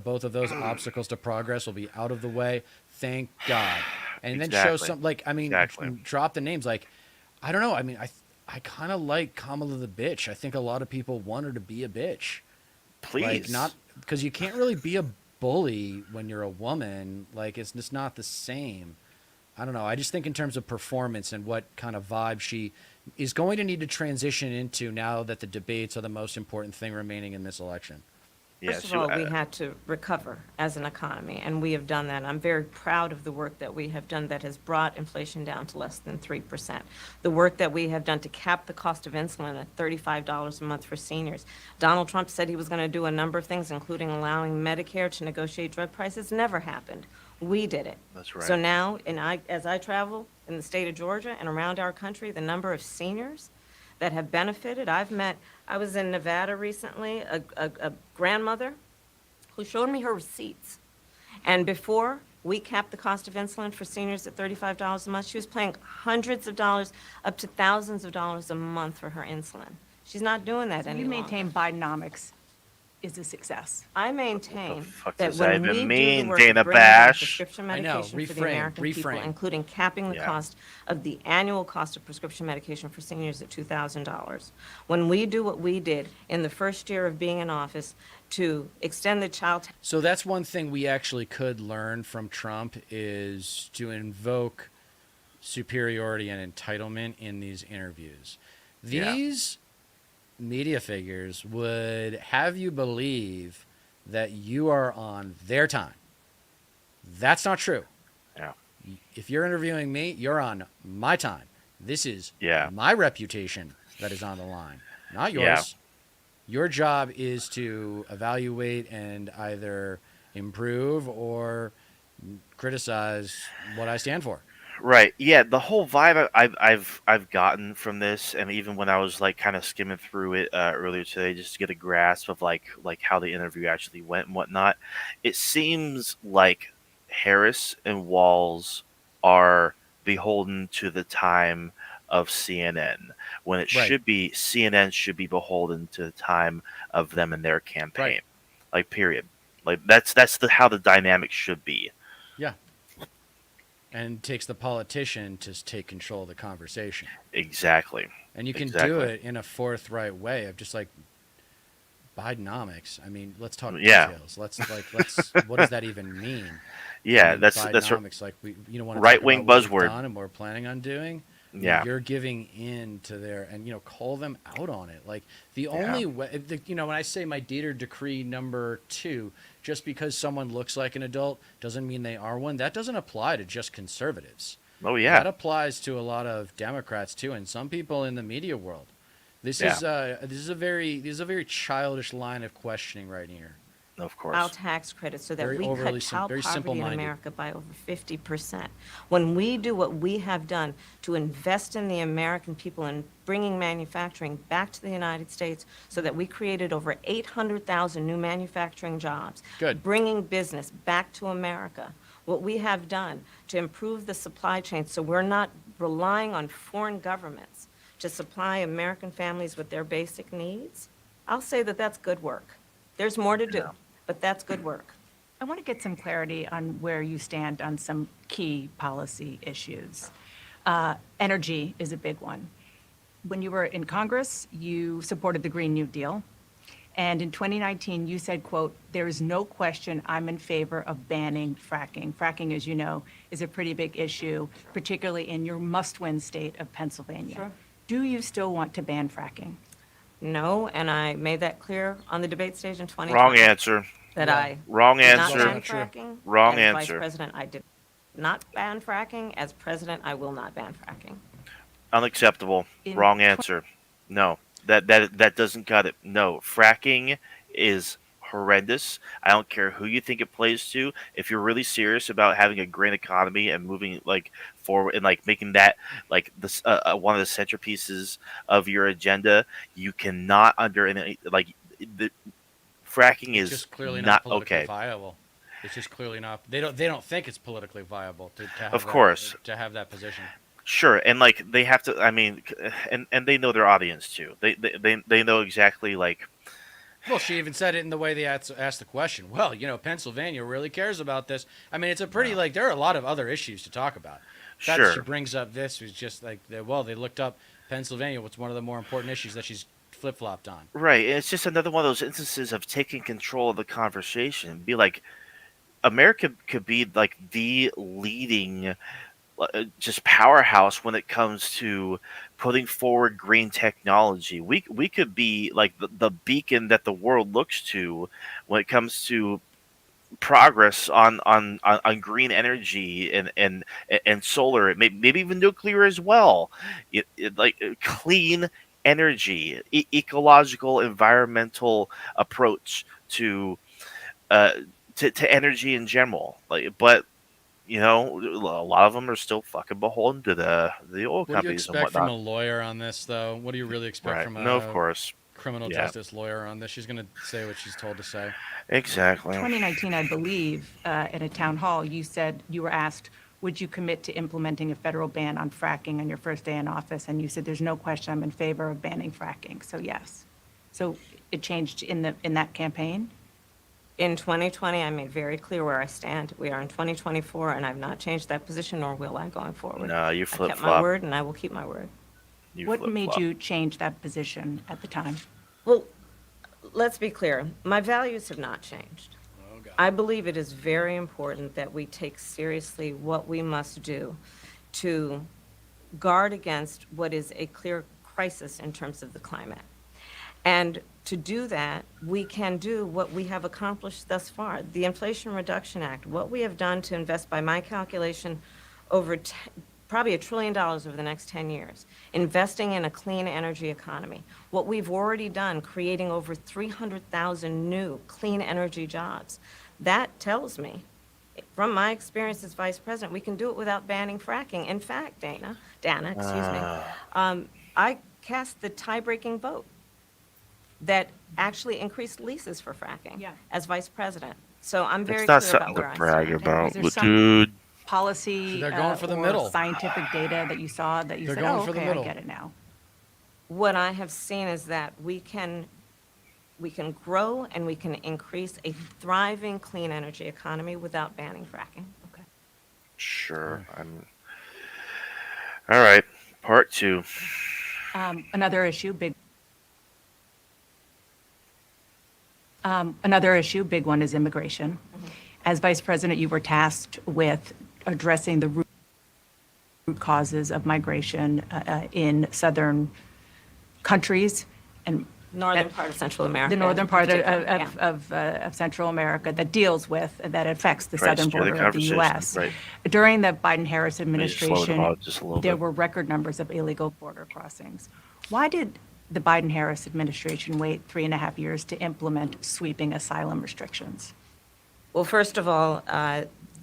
Speaker 1: both of those obstacles to progress will be out of the way. Thank God. And then show
Speaker 2: Exactly.
Speaker 1: some, like, I mean,
Speaker 2: Exactly.
Speaker 1: drop the names. Like, I don't know. I mean, I kind of like Kamala the bitch. I think a lot of people want her to be a bitch.
Speaker 2: Please.
Speaker 1: Like, not because you can't really be a bully when you're a woman. Like, it's just not the same. I don't know. I just think in terms of performance and what kind of vibe she is going to need to transition into now that the debates are the most important thing remaining in this election.
Speaker 4: First of all, we had to recover as an economy, and we have done that. I'm very proud of the work that we have done that has brought inflation down to less than 3%. The work that we have done to cap the cost of insulin at $35 a month for seniors. Donald Trump said he was going to do a number of things, including allowing Medicare to negotiate drug prices. Never happened. We did it.
Speaker 2: That's right.
Speaker 4: So now, as I travel in the state of Georgia and around our country, the number of seniors that have benefited. I was in Nevada recently, a grandmother who showed me her receipts. And before we capped the cost of insulin for seniors at $35 a month, she was paying hundreds of dollars, up to thousands of dollars a month for her insulin. She's not doing that any
Speaker 3: You
Speaker 4: longer.
Speaker 3: maintain Bidenomics is a success.
Speaker 4: I maintain
Speaker 2: fuck
Speaker 4: that
Speaker 2: does that
Speaker 4: when we
Speaker 2: even
Speaker 4: do
Speaker 2: mean,
Speaker 4: the work
Speaker 2: Dana
Speaker 4: of bringing down
Speaker 2: Bash?
Speaker 4: prescription
Speaker 1: I know.
Speaker 4: medication for the
Speaker 1: Reframe,
Speaker 4: American people,
Speaker 1: reframe.
Speaker 4: including capping the
Speaker 2: Yeah.
Speaker 4: cost of the annual cost of prescription medication for seniors at $2,000. When we do what we did in the first year of being in office to extend the child
Speaker 1: So that's one thing we actually could learn from Trump is to invoke superiority and entitlement in these interviews.
Speaker 2: Yeah.
Speaker 1: These media figures would have you believe that you are on their time. That's not true.
Speaker 2: Yeah.
Speaker 1: If you're interviewing me, you're on my time. This is
Speaker 2: Yeah.
Speaker 1: my reputation that is on the line, not yours.
Speaker 2: Yeah.
Speaker 1: Your job is to evaluate and either improve or criticize what I stand for.
Speaker 2: Right. Yeah. The whole vibe I've gotten from this, and even when I was like kind of skimming through it earlier today, just to get a grasp of like how the interview actually went and whatnot, it seems like Harris and Walls are beholden to the time of CNN, when it
Speaker 1: Right.
Speaker 2: should be CNN should be beholden to the time of them and their campaign.
Speaker 1: Right.
Speaker 2: Like period. Like that's how the dynamic should be.
Speaker 1: Yeah. And takes the politician to take control of the conversation.
Speaker 2: Exactly.
Speaker 1: And you can do
Speaker 2: Exactly.
Speaker 1: it in a forthright way of just like Bidenomics. I mean, let's talk
Speaker 2: Yeah.
Speaker 1: details. Let's what does that even mean?
Speaker 2: Yeah,
Speaker 1: I mean,
Speaker 2: that's
Speaker 1: Bidenomics. Like want to
Speaker 2: right-wing buzzword.
Speaker 1: done and what we're planning on doing.
Speaker 2: Yeah.
Speaker 1: You're giving in to their and call them out on it. Like the only way, when I say my Dieter decree number 2, just because someone looks like an adult doesn't mean they are one. That doesn't apply to just conservatives.
Speaker 2: Oh yeah.
Speaker 1: That applies to a lot of Democrats too, and some people in the media world. This
Speaker 2: Yeah.
Speaker 1: is a very childish line of questioning right here.
Speaker 2: Of course.
Speaker 4: child tax credits so that
Speaker 1: Very
Speaker 4: we cut
Speaker 1: overly
Speaker 4: child
Speaker 1: very
Speaker 4: poverty in
Speaker 1: simple-minded.
Speaker 4: America by over 50%. When we do what we have done to invest in the American people and bringing manufacturing back to the United States so that we created over 800,000 new manufacturing jobs,
Speaker 1: Good.
Speaker 4: bringing business back to America, what we have done to improve the supply chain so we're not relying on foreign governments to supply American families with their basic needs, I'll say that that's good work. There's more to do, but that's good work.
Speaker 3: I want to get some clarity on where you stand on some key policy issues. Energy is a big one. When you were in Congress, you supported the Green New Deal. And in 2019, you said, quote, "There is no question I'm in favor of banning fracking." Fracking, as you know, is a pretty big issue, particularly in your must-win state of Pennsylvania.
Speaker 4: Sure.
Speaker 3: Do you still want to ban fracking?
Speaker 4: No, and I made that clear on the debate stage in 2020.
Speaker 2: Wrong answer.
Speaker 4: That
Speaker 1: Yeah.
Speaker 4: I
Speaker 2: Wrong
Speaker 4: did not
Speaker 2: answer.
Speaker 4: ban
Speaker 1: Not true.
Speaker 4: fracking.
Speaker 2: Wrong
Speaker 4: As Vice
Speaker 2: answer.
Speaker 4: President, I did not ban fracking. As president, I will not ban fracking.
Speaker 2: Unacceptable.
Speaker 3: In
Speaker 2: Wrong answer. No. That doesn't cut it. No. Fracking is horrendous. I don't care who you think it plays to. If you're really serious about having a green economy and moving like forward and like making that like this one of the centerpieces of your agenda, you cannot under any like the fracking
Speaker 1: It's
Speaker 2: is
Speaker 1: just clearly
Speaker 2: not
Speaker 1: not politically
Speaker 2: okay.
Speaker 1: viable. It's just clearly not. They don't think it's politically viable to have
Speaker 2: Of
Speaker 1: that,
Speaker 2: course.
Speaker 1: to have that position.
Speaker 2: Sure, and like they have to. I mean, and they know their audience too. They know exactly like
Speaker 1: Well, she even said it in the way they asked the question. Well, Pennsylvania really cares about this. I mean, it's a pretty like there are a lot of other issues to talk about. The fact that she
Speaker 2: sure.
Speaker 1: brings up this is just like they looked up Pennsylvania. What's one of the more important issues that she's flip flopped on?
Speaker 2: Right. It's just another one of those instances of taking control of the conversation. Be like, America could be like the leading just powerhouse when it comes to putting forward green technology. We could be like the beacon that the world looks to when it comes to progress on green energy and solar, maybe even nuclear as well. Like clean energy, ecological, environmental approach uh, to energy in general. But a lot of them are still fucking beholden to the oil
Speaker 1: What do you
Speaker 2: companies and
Speaker 1: expect from a
Speaker 2: whatnot.
Speaker 1: lawyer on this, though? What do you really expect
Speaker 2: Right?
Speaker 1: from
Speaker 2: No, of
Speaker 1: a
Speaker 2: course.
Speaker 1: criminal
Speaker 2: Yeah.
Speaker 1: justice lawyer on this? She's going to say what she's told to say.
Speaker 2: Exactly.
Speaker 3: 2019, I believe, in a town hall, you said, you were asked, would you commit to implementing a federal ban on fracking on your first day in office? And you said, there's no question I'm in favor of banning fracking. So yes. So it changed in that campaign?
Speaker 4: In 2020, I made very clear where I stand. We are in 2024, and I've not changed that position, nor will I going forward.
Speaker 2: No, you
Speaker 4: I
Speaker 2: flip
Speaker 4: kept my
Speaker 2: flop.
Speaker 4: word, and I will keep my word.
Speaker 3: What made you change that position at the time?
Speaker 4: Well, let's be clear. My values have not changed.
Speaker 1: Oh, God.
Speaker 4: I believe it is very important that we take seriously what we must do to guard against what is a clear crisis in terms of the climate. And to do that, we can do what we have accomplished thus far. The Inflation Reduction Act, what we have done to invest, by my calculation, over probably $1 trillion over the next 10 years, investing in a clean energy economy. What we've already done, creating over 300,000 new clean energy jobs. That tells me, from my experience as vice president, we can do it without banning fracking. In fact, Dana, I cast the tie-breaking vote that actually increased leases for fracking as vice president. So I'm very
Speaker 2: It's not
Speaker 4: clear
Speaker 2: something
Speaker 4: about
Speaker 2: to
Speaker 4: where I
Speaker 2: brag
Speaker 4: stand.
Speaker 2: about,
Speaker 3: Is there
Speaker 2: but
Speaker 3: some-
Speaker 2: dude.
Speaker 3: Policy
Speaker 1: They're going for the
Speaker 3: or
Speaker 1: middle.
Speaker 3: scientific data that you saw that you
Speaker 1: They're
Speaker 3: said,
Speaker 1: going
Speaker 3: oh,
Speaker 1: for the
Speaker 3: okay, I
Speaker 1: middle.
Speaker 3: get it now?
Speaker 4: What I have seen is that we can grow and we can increase a thriving clean energy economy without banning fracking.
Speaker 3: Okay.
Speaker 2: Sure. All right. Part 2.
Speaker 3: Another issue, big one is immigration. As vice president, you were tasked with addressing the root causes of migration in southern countries and
Speaker 4: Northern part of Central America.
Speaker 3: the northern part
Speaker 4: in particular,
Speaker 3: of Central America that deals with, that affects the
Speaker 2: Right,
Speaker 3: southern
Speaker 2: steer the
Speaker 3: border of the
Speaker 2: conversation,
Speaker 3: U.S.
Speaker 2: right.
Speaker 3: During the Biden-Harris
Speaker 2: me just slow them
Speaker 3: administration,
Speaker 2: out just a little
Speaker 3: there
Speaker 2: bit.
Speaker 3: were record numbers of illegal border crossings. Why did the Biden-Harris administration wait 3.5 years to implement sweeping asylum restrictions?
Speaker 4: Well, first of all,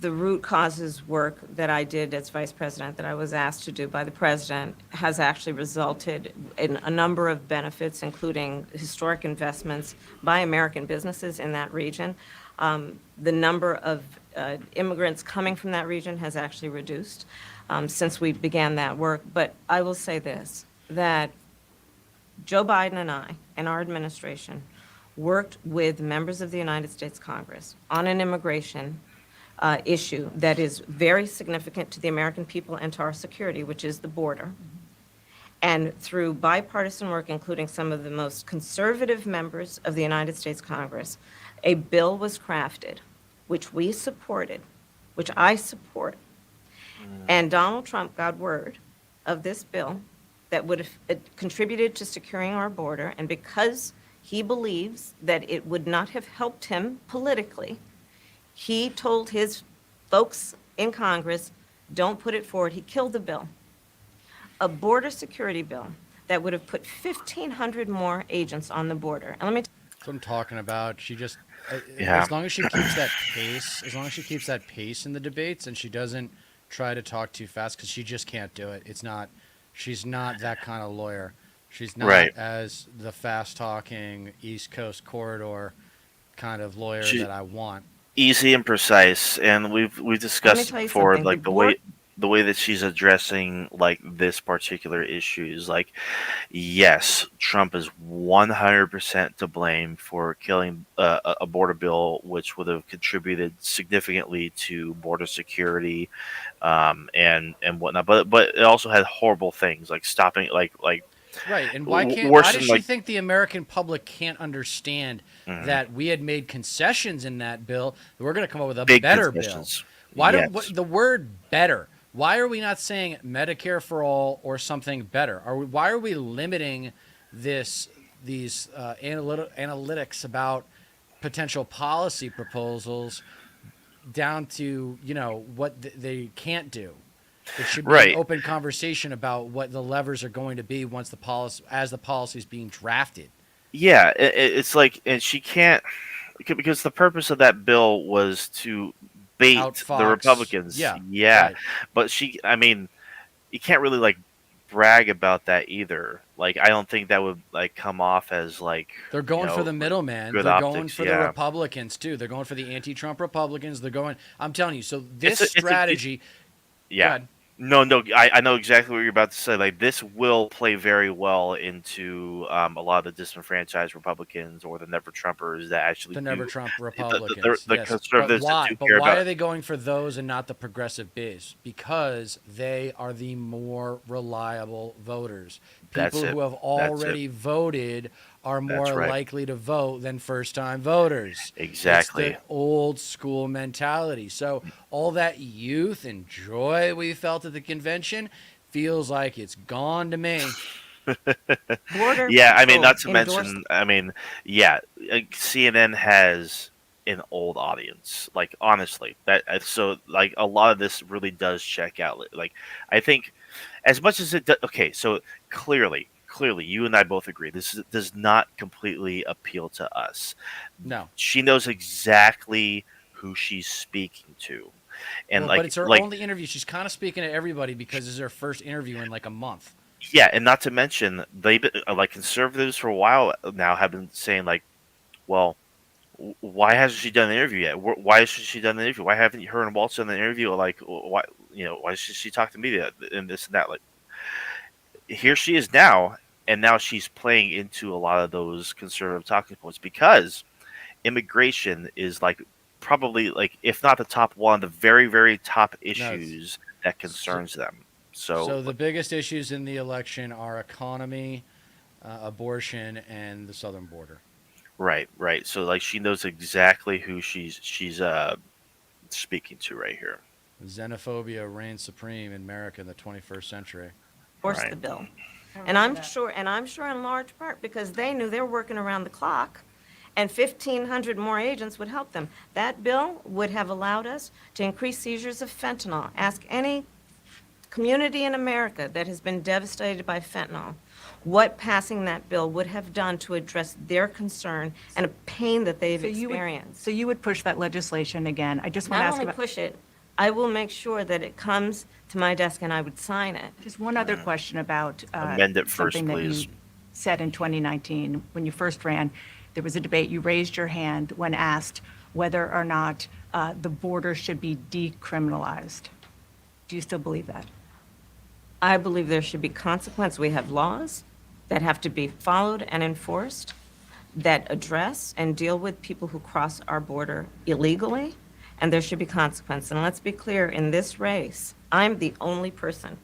Speaker 4: the root causes work that I did as vice president, that I was asked to do by the president, has actually resulted in a number of benefits, including historic investments by American businesses in that region. The number of immigrants coming from that region has actually reduced since we began that work. But I will say this, that Joe Biden and I and our administration worked with members of the United States Congress on an immigration issue that is very significant to the American people and to our security, which is the border. And through bipartisan work, including some of the most conservative members of the United States Congress, a bill was crafted, which we supported, which I support. And Donald Trump got word of this bill that would have contributed to securing our border. And because he believes that it would not have helped him politically, he told his folks in Congress, don't put it forward. He killed the bill. A border security bill that would have put 1,500 more agents on the border. And let me
Speaker 1: That's what I'm talking about. She just,
Speaker 2: Yeah.
Speaker 1: as long as she keeps that pace, as long as she keeps that pace in the debates and she doesn't try to talk too fast, because she just can't do it. She's not that kind of lawyer. She's not
Speaker 2: Right.
Speaker 1: as the fast talking East Coast corridor kind of lawyer
Speaker 2: She-
Speaker 1: that I want.
Speaker 2: Easy and precise, and we've discussed
Speaker 4: tell you
Speaker 2: before,
Speaker 4: something.
Speaker 2: like the way that she's addressing like this particular issue is like, yes, Trump is 100% to blame for killing a border bill, which would have contributed significantly to border security, and whatnot. But it also had horrible things like stopping like
Speaker 1: Right, and why
Speaker 2: worse
Speaker 1: does
Speaker 2: than,
Speaker 1: she
Speaker 2: like-
Speaker 1: think the American public can't understand that we had made concessions in that bill? That we're going to come up with a
Speaker 2: big
Speaker 1: better
Speaker 2: concessions.
Speaker 1: bill. Why
Speaker 2: Yes.
Speaker 1: don't the word "better"? Why are we not saying Medicare for all or something better? Why are we limiting these analytics about potential policy proposals down to what they can't do? It should be
Speaker 2: Right.
Speaker 1: an open conversation about what the levers are going to be once the policy is being drafted.
Speaker 2: Yeah, it's like, and she can't, because the purpose of that bill was to bait the
Speaker 1: Outfox.
Speaker 2: Republicans.
Speaker 1: Yeah, right.
Speaker 2: But I mean, you can't really like brag about that either. Like, I don't think that would like come off as like
Speaker 1: They're going for the
Speaker 2: like,
Speaker 1: middleman.
Speaker 2: good
Speaker 1: They're going
Speaker 2: optics,
Speaker 1: for the
Speaker 2: yeah.
Speaker 1: Republicans too. They're going for the anti-Trump Republicans. They're going. I'm telling you. So this
Speaker 2: It's a-
Speaker 1: strategy.
Speaker 2: Yeah.
Speaker 1: Go ahead.
Speaker 2: No, I know exactly what you're about to say. Like, this will play very well into a lot of the disenfranchised Republicans or the never Trumpers that actually
Speaker 1: The
Speaker 2: do-
Speaker 1: never Trump Republicans.
Speaker 2: the
Speaker 1: yes.
Speaker 2: conservatives
Speaker 1: but
Speaker 2: that
Speaker 1: why?
Speaker 2: do
Speaker 1: But
Speaker 2: care
Speaker 1: why
Speaker 2: about-
Speaker 1: are they going for those and not the progressive base? Because they are the more reliable voters.
Speaker 2: That's
Speaker 1: People
Speaker 2: it.
Speaker 1: who have already voted are more
Speaker 2: right.
Speaker 1: likely to vote than first-time voters.
Speaker 2: Exactly.
Speaker 1: It's the old school mentality. So all that youth and joy we felt at the convention feels like it's gone to me.
Speaker 4: border.
Speaker 2: Yeah, I mean,
Speaker 4: Patrol
Speaker 2: not to
Speaker 4: endorsed-
Speaker 2: mention, I mean, yeah, CNN has an old audience. Like, honestly, so like a lot of this really does check out. Like, I think as much as it does. Okay, so clearly, you and I both agree does not completely appeal to us.
Speaker 1: No.
Speaker 2: She knows exactly who she's speaking to, and
Speaker 1: Well, but it's her
Speaker 2: like
Speaker 1: only interview. She's kind of speaking to everybody because this is her first interview in like a month.
Speaker 2: yeah, and not to mention they like conservatives for a while now have been saying like, well, why hasn't she done the interview yet? Why hasn't she done the interview? Why haven't her and Waltz done the interview? Like, why why should she talk to me and this and that? Like, here she is now, and now she's playing into a lot of those conservative talking points because immigration is like probably like if not the top one, the very very top issues that concerns them.
Speaker 1: So the biggest issues in the election are economy, abortion, and the southern border.
Speaker 2: Right. So like she knows exactly who she's speaking to right here.
Speaker 1: Xenophobia reigns supreme in America in the 21st century.
Speaker 4: Force
Speaker 2: Right.
Speaker 4: the bill. And I'm sure in large part because they knew they were working around the clock and 1,500 more agents would help them. That bill would have allowed us to increase seizures of fentanyl. Ask any community in America that has been devastated by fentanyl what passing that bill would have done to address their concern and a pain that they've experienced.
Speaker 3: So you would push that legislation again. I just want to
Speaker 4: Not
Speaker 3: ask
Speaker 4: only
Speaker 3: about,
Speaker 4: push it, I will make sure that it comes to my desk and I would sign it.
Speaker 3: just one other question about
Speaker 2: Amend it first,
Speaker 3: something that
Speaker 2: please.
Speaker 3: you said in 2019 when you first ran. There was a debate. You raised your hand when asked whether or not the border should be decriminalized. Do you still believe that?
Speaker 4: I believe there should be consequence. We have laws that have to be followed and enforced that address and deal with people who cross our border illegally, and there should be consequence. And let's be clear, in this race, I'm the only person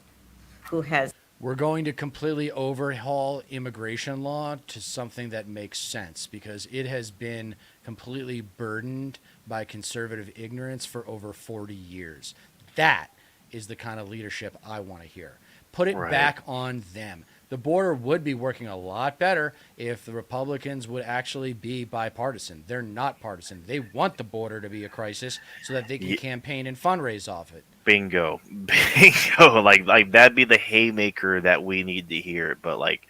Speaker 4: who has.
Speaker 1: We're going to completely overhaul immigration law to something that makes sense because it has been completely burdened by conservative ignorance for over 40 years. That is the kind of leadership I want to hear. Put it
Speaker 2: Right.
Speaker 1: back on them. The border would be working a lot better if the Republicans would actually be bipartisan. They're not partisan. They want the border to be a crisis so that they can
Speaker 2: Ye-
Speaker 1: campaign and fundraise off it.
Speaker 2: Bingo, bingo. Like that'd be the haymaker that we need to hear. But like,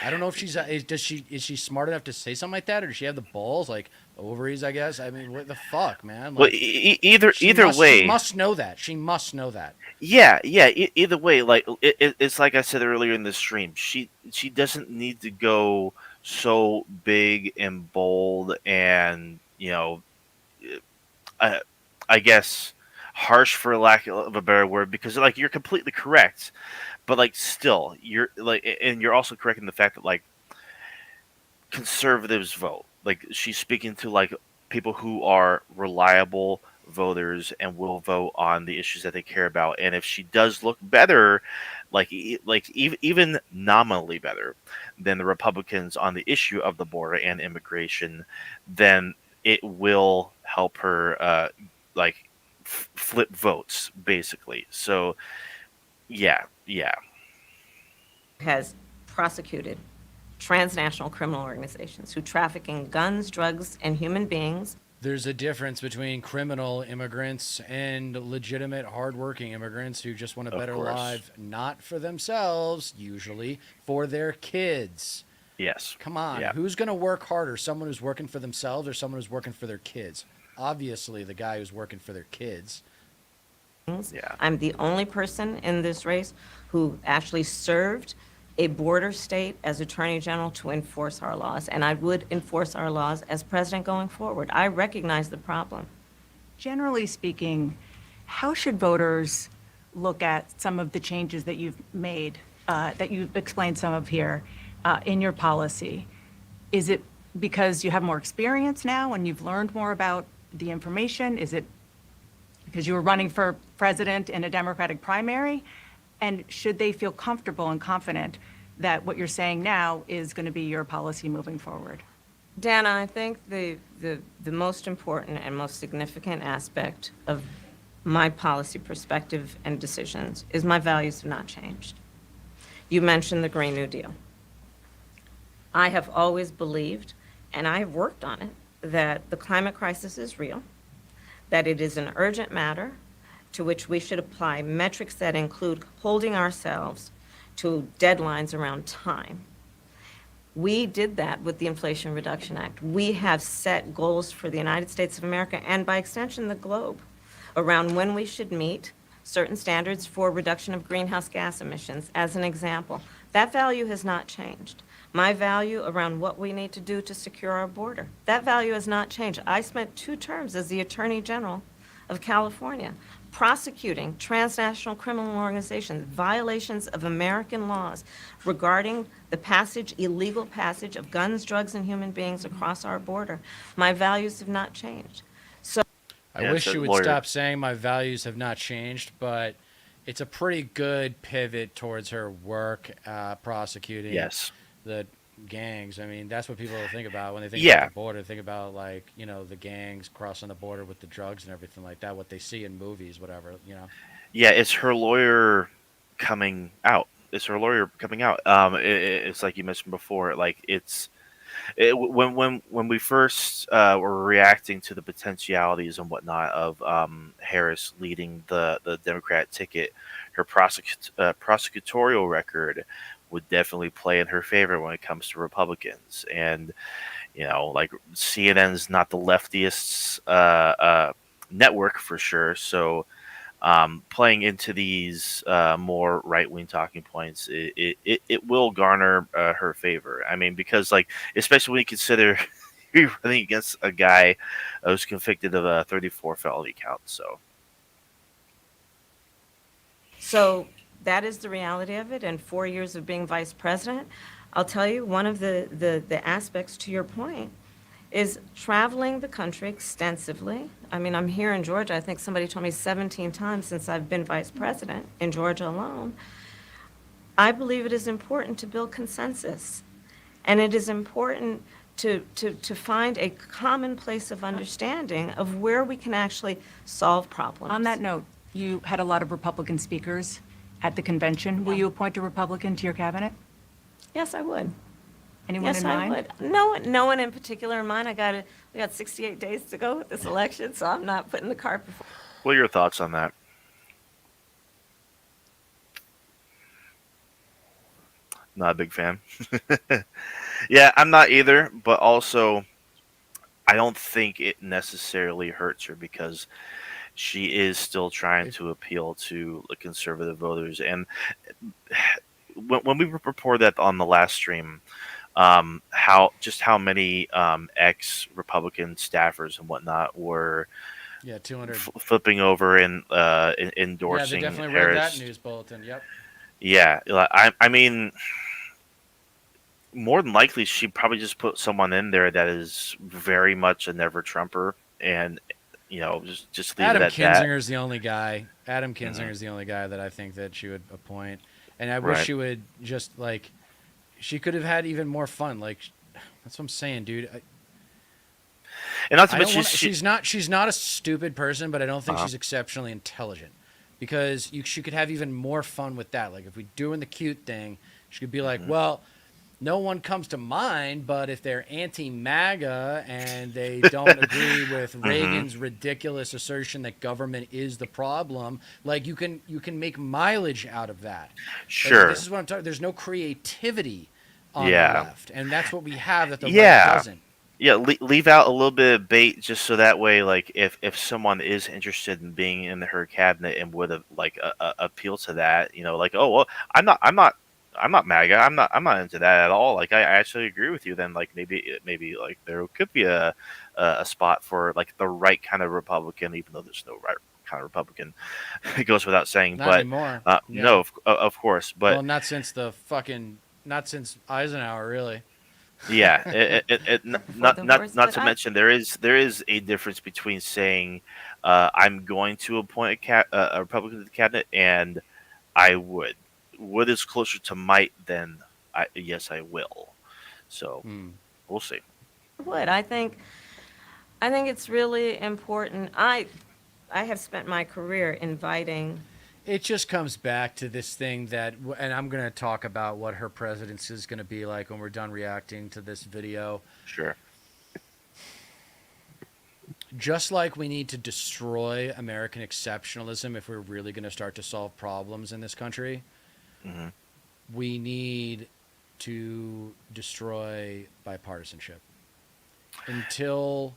Speaker 1: I don't know if is she smart enough to say something like that, or does she have the balls, like ovaries? I guess. I mean, what the fuck, man?
Speaker 2: well,
Speaker 1: Like,
Speaker 2: either
Speaker 1: she
Speaker 2: way,
Speaker 1: must know that. She must know that.
Speaker 2: yeah, yeah. Either way, like it's like I said earlier in the stream. She doesn't need to go so big and bold and I, I guess harsh for lack of a better word because like you're completely correct, but like still you're like and you're also correct in the fact that like conservatives vote. Like she's speaking to like people who are reliable voters and will vote on the issues that they care about. And if she does look better, even nominally better than the Republicans on the issue of the border and immigration, then it will help her flip votes basically. So yeah.
Speaker 4: Has prosecuted transnational criminal organizations who traffic in guns, drugs, and human beings.
Speaker 1: There's a difference between criminal immigrants and legitimate, hardworking immigrants who just want a
Speaker 2: Of
Speaker 1: better
Speaker 2: course.
Speaker 1: life, not for themselves, usually for their kids.
Speaker 2: Yes.
Speaker 1: Come on,
Speaker 2: Yeah.
Speaker 1: who's going to work harder? Someone who's working for themselves or someone who's working for their kids? Obviously, the guy who's working for their kids.
Speaker 2: Yeah.
Speaker 4: I'm the only person in this race who actually served a border state as Attorney General to enforce our laws, and I would enforce our laws as president going forward. I recognize the problem.
Speaker 3: Generally speaking, how should voters look at some of the changes that you've made, that you've explained some of here, in your policy? Is it because you have more experience now and you've learned more about the information? Is it because you were running for president in a Democratic primary? And should they feel comfortable and confident that what you're saying now is going to be your policy moving forward?
Speaker 4: Dana, I think the most important and most significant aspect of my policy perspective and decisions is my values have not changed. You mentioned the Green New Deal. I have always believed, and I have worked on it, that the climate crisis is real, that it is an urgent matter to which we should apply metrics that include holding ourselves to deadlines around time. We did that with the Inflation Reduction Act. We have set goals for the United States of America and by extension the globe around when we should meet certain standards for reduction of greenhouse gas emissions, as an example. That value has not changed. My value around what we need to do to secure our border, that value has not changed. I spent 2 terms as the Attorney General of California prosecuting transnational criminal organizations, violations of American laws regarding the illegal passage of guns, drugs, and human beings across our border. My values have not changed. So
Speaker 1: I
Speaker 2: Yeah,
Speaker 1: wish
Speaker 2: it's a
Speaker 1: you would
Speaker 2: lawyer.
Speaker 1: stop saying my values have not changed, but it's a pretty good pivot towards her work prosecuting
Speaker 2: Yes.
Speaker 1: the gangs. I mean, that's what people think about when they think
Speaker 2: Yeah.
Speaker 1: about the border. Think about the gangs crossing the border with the drugs and everything like that. What they see in movies, whatever.
Speaker 2: Yeah, it's her lawyer coming out. It's her lawyer coming out. It's like you mentioned before. Like when we first were reacting to the potentialities and whatnot of Harris leading the Democrat ticket, her prosecutorial record would definitely play in her favor when it comes to Republicans. And like CNN's not the leftiest network for sure, so playing into these more right wing talking points, it will garner her favor. I mean, because like especially when you consider you're running against a guy who's convicted of a 34 felony count. So
Speaker 4: So that is the reality of it. And 4 years of being vice president, I'll tell you, one of the aspects to your point is traveling the country extensively. I mean, I'm here in Georgia. I think somebody told me 17 times since I've been vice president in Georgia alone. I believe it is important to build consensus. And it is important to find a common place of understanding of where we can actually solve problems.
Speaker 3: On that note, you had a lot of Republican speakers at the convention. Will you appoint a Republican to your cabinet?
Speaker 4: Yes, I would.
Speaker 3: Anyone
Speaker 4: Yes,
Speaker 3: in
Speaker 4: I
Speaker 3: mind?
Speaker 4: would. No one in particular in mind. We got 68 days to go with this election, so I'm not putting the cart before.
Speaker 2: What are your thoughts on that? Not a big fan. Yeah, I'm not either, but also I don't think it necessarily hurts her because she is still trying to appeal to the conservative voters. And when we reported that on the last stream, how many ex-Republican staffers and whatnot were
Speaker 1: Yeah, 200.
Speaker 2: flipping over and
Speaker 1: Yeah, they
Speaker 2: endorsing
Speaker 1: definitely read that
Speaker 2: Harris.
Speaker 1: news bulletin. Yep.
Speaker 2: Yeah, I mean, more than likely, she probably just put someone in there that is very much a never Trumper, and just leave
Speaker 1: Adam
Speaker 2: it at that.
Speaker 1: Kinzinger's the only guy. Adam Kinzinger's the only guy that I think that she would appoint, and I wish
Speaker 2: Right.
Speaker 1: she would just like, she could have had even more fun. Like, that's what I'm saying, dude.
Speaker 2: And not to
Speaker 1: I don't
Speaker 2: mention,
Speaker 1: wanna, she's not a stupid person, but I don't think
Speaker 2: Uh-huh.
Speaker 1: she's exceptionally intelligent, because she could have even more fun with that. Like if we doing the cute thing, she could be like, well, no one comes to mind, but if they're anti-MAGA and they don't agree with Reagan's ridiculous assertion that government is the problem, like you can make mileage out of that. Like,
Speaker 2: sure.
Speaker 1: this is what I'm talking. There's no creativity on
Speaker 2: Yeah.
Speaker 1: the left, and that's what we have that the
Speaker 2: Yeah.
Speaker 1: right doesn't.
Speaker 2: Yeah, leave out a little bit of bait just so that way, like if someone is interested in being in her cabinet and would have like appeal to that, like, oh well, I'm not MAGA, I'm not into that at all. Like I actually agree with you. Then like maybe like there could be a spot for like the right kind of Republican, even though there's no right kind of Republican. It goes without saying,
Speaker 1: Not
Speaker 2: but
Speaker 1: anymore. Yeah.
Speaker 2: no, of course, but
Speaker 1: Well, not since Eisenhower, really.
Speaker 2: yeah, not
Speaker 4: the
Speaker 2: not
Speaker 4: worst,
Speaker 2: not
Speaker 4: but
Speaker 2: to
Speaker 4: I-
Speaker 2: mention there is a difference between saying I'm going to appoint a Republican to the cabinet and I would. Would is closer to might than yes I will. So we'll see.
Speaker 4: Would. I think it's really important. I have spent my career inviting.
Speaker 1: It just comes back to this thing that, and I'm going to talk about what her presidency is going to be like when we're done reacting to this video.
Speaker 2: Sure.
Speaker 1: Just like we need to destroy American exceptionalism if we're really going to start to solve problems in this country,
Speaker 2: Hmm.
Speaker 1: we need to destroy bipartisanship. Until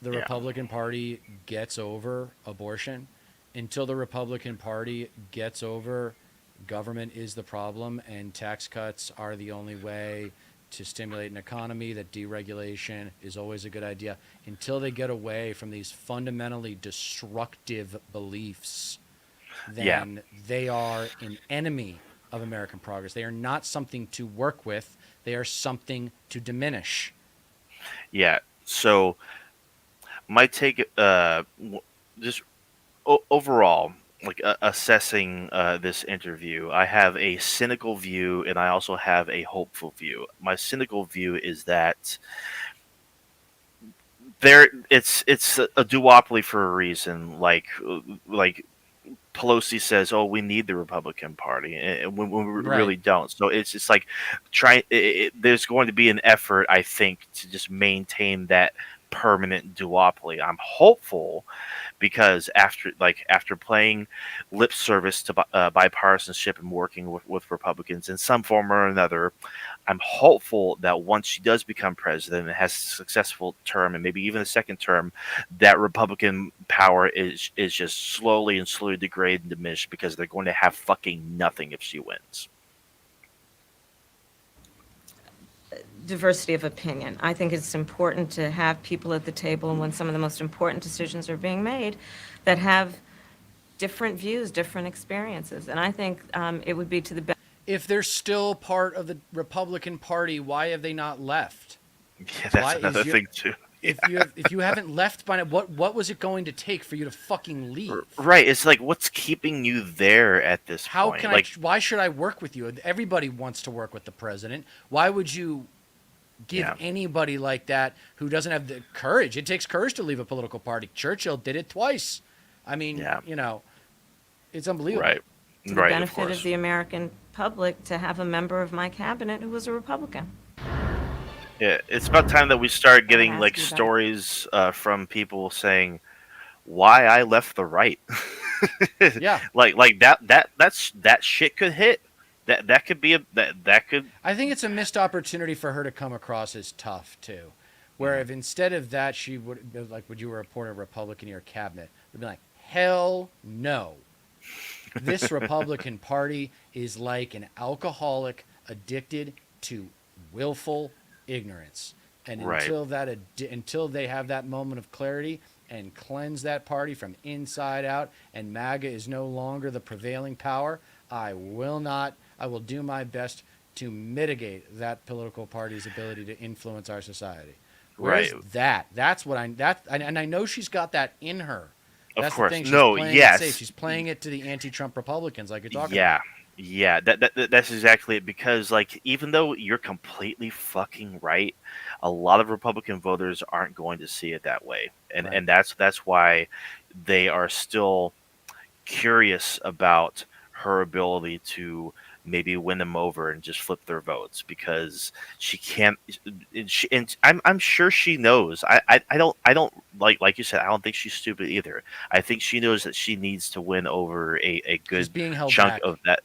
Speaker 1: the
Speaker 2: Yeah.
Speaker 1: Republican Party gets over abortion, until the Republican Party gets over government is the problem and tax cuts are the only way to stimulate an economy, that deregulation is always a good idea, until they get away from these fundamentally destructive beliefs, then they are an enemy of American progress. They are not something to work with. They are something to diminish.
Speaker 2: Yeah. So my take, just overall, like assessing this interview, I have a cynical view and I also have a hopeful view. My cynical view is that it's a duopoly for a reason. Like Pelosi says, "Oh, we need the Republican Party," and when we
Speaker 1: Right.
Speaker 2: really don't. So it's just like there's going to be an effort, I think, to just maintain that permanent duopoly. I'm hopeful because after playing lip service to bipartisanship and working with Republicans in some form or another, I'm hopeful that once she does become president and has a successful term and maybe even a second term, that Republican power is just slowly degrade and diminish because they're going to have fucking nothing if she wins.
Speaker 4: Diversity of opinion. I think it's important to have people at the table when some of the most important decisions are being made that have different views, different experiences. And I think it would be to the benefit.
Speaker 1: If they're still part of the Republican Party, why have they not left?
Speaker 2: Yeah, that's
Speaker 1: Why is
Speaker 2: another
Speaker 1: your-
Speaker 2: thing too.
Speaker 1: If you haven't left by now, what was it going to take for you to fucking leave?
Speaker 2: Right. It's like, what's keeping you there at this
Speaker 1: How
Speaker 2: point?
Speaker 1: can
Speaker 2: Like,
Speaker 1: why should I work with you? Everybody wants to work with the president. Why would you give
Speaker 2: Yeah.
Speaker 1: anybody like that who doesn't have the courage? It takes courage to leave a political party. Churchill did it twice. I mean,
Speaker 2: Yeah.
Speaker 1: it's unbelievable.
Speaker 2: right.
Speaker 4: To the
Speaker 2: Right. Of
Speaker 4: benefit
Speaker 2: course.
Speaker 4: of the American public to have a member of my cabinet who was a Republican.
Speaker 2: Yeah, it's about time that we start
Speaker 4: ask
Speaker 2: getting
Speaker 4: you
Speaker 2: like
Speaker 4: about it.
Speaker 2: stories from people saying why I left the right.
Speaker 1: Yeah.
Speaker 2: like that shit could hit. That could be that could.
Speaker 1: I think it's a missed opportunity for her to come across as tough too. Where if instead of that she would like, would you report a Republican in your cabinet? Would be like, hell no. This Republican Party is like an alcoholic addicted to willful ignorance. And
Speaker 2: Right.
Speaker 1: until they have that moment of clarity and cleanse that party from inside out, and MAGA is no longer the prevailing power, I will do my best to mitigate that political party's ability to influence our society. Where's
Speaker 2: Right.
Speaker 1: that? That's what and I know she's got that in her.
Speaker 2: Of
Speaker 1: That's
Speaker 2: course.
Speaker 1: the thing. She's
Speaker 2: No,
Speaker 1: playing it
Speaker 2: yes.
Speaker 1: safe. She's playing it to the anti-Trump Republicans, like you're talking
Speaker 2: Yeah.
Speaker 1: about.
Speaker 2: Yeah, that's exactly it. Because like, even though you're completely fucking right, a lot of Republican voters aren't going to see it that way, and
Speaker 1: Right.
Speaker 2: and that's why they are still curious about her ability to maybe win them over and just flip their votes, because she can't. And I'm sure she knows. I don't like you said. I don't think she's stupid either. I think she knows that she needs to win over a good
Speaker 1: She's being held
Speaker 2: chunk
Speaker 1: back.
Speaker 2: of that.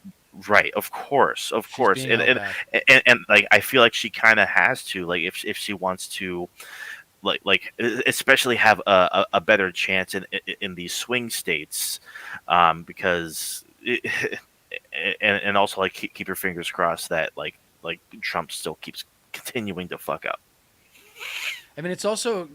Speaker 2: Right, of course,
Speaker 1: She's
Speaker 2: course,
Speaker 1: being held back.
Speaker 2: and like, I feel like she kind of has to, like, if she wants to, especially have a better chance in these swing states, because and also, like, keep your fingers crossed that like Trump still keeps continuing to fuck up.
Speaker 1: I mean,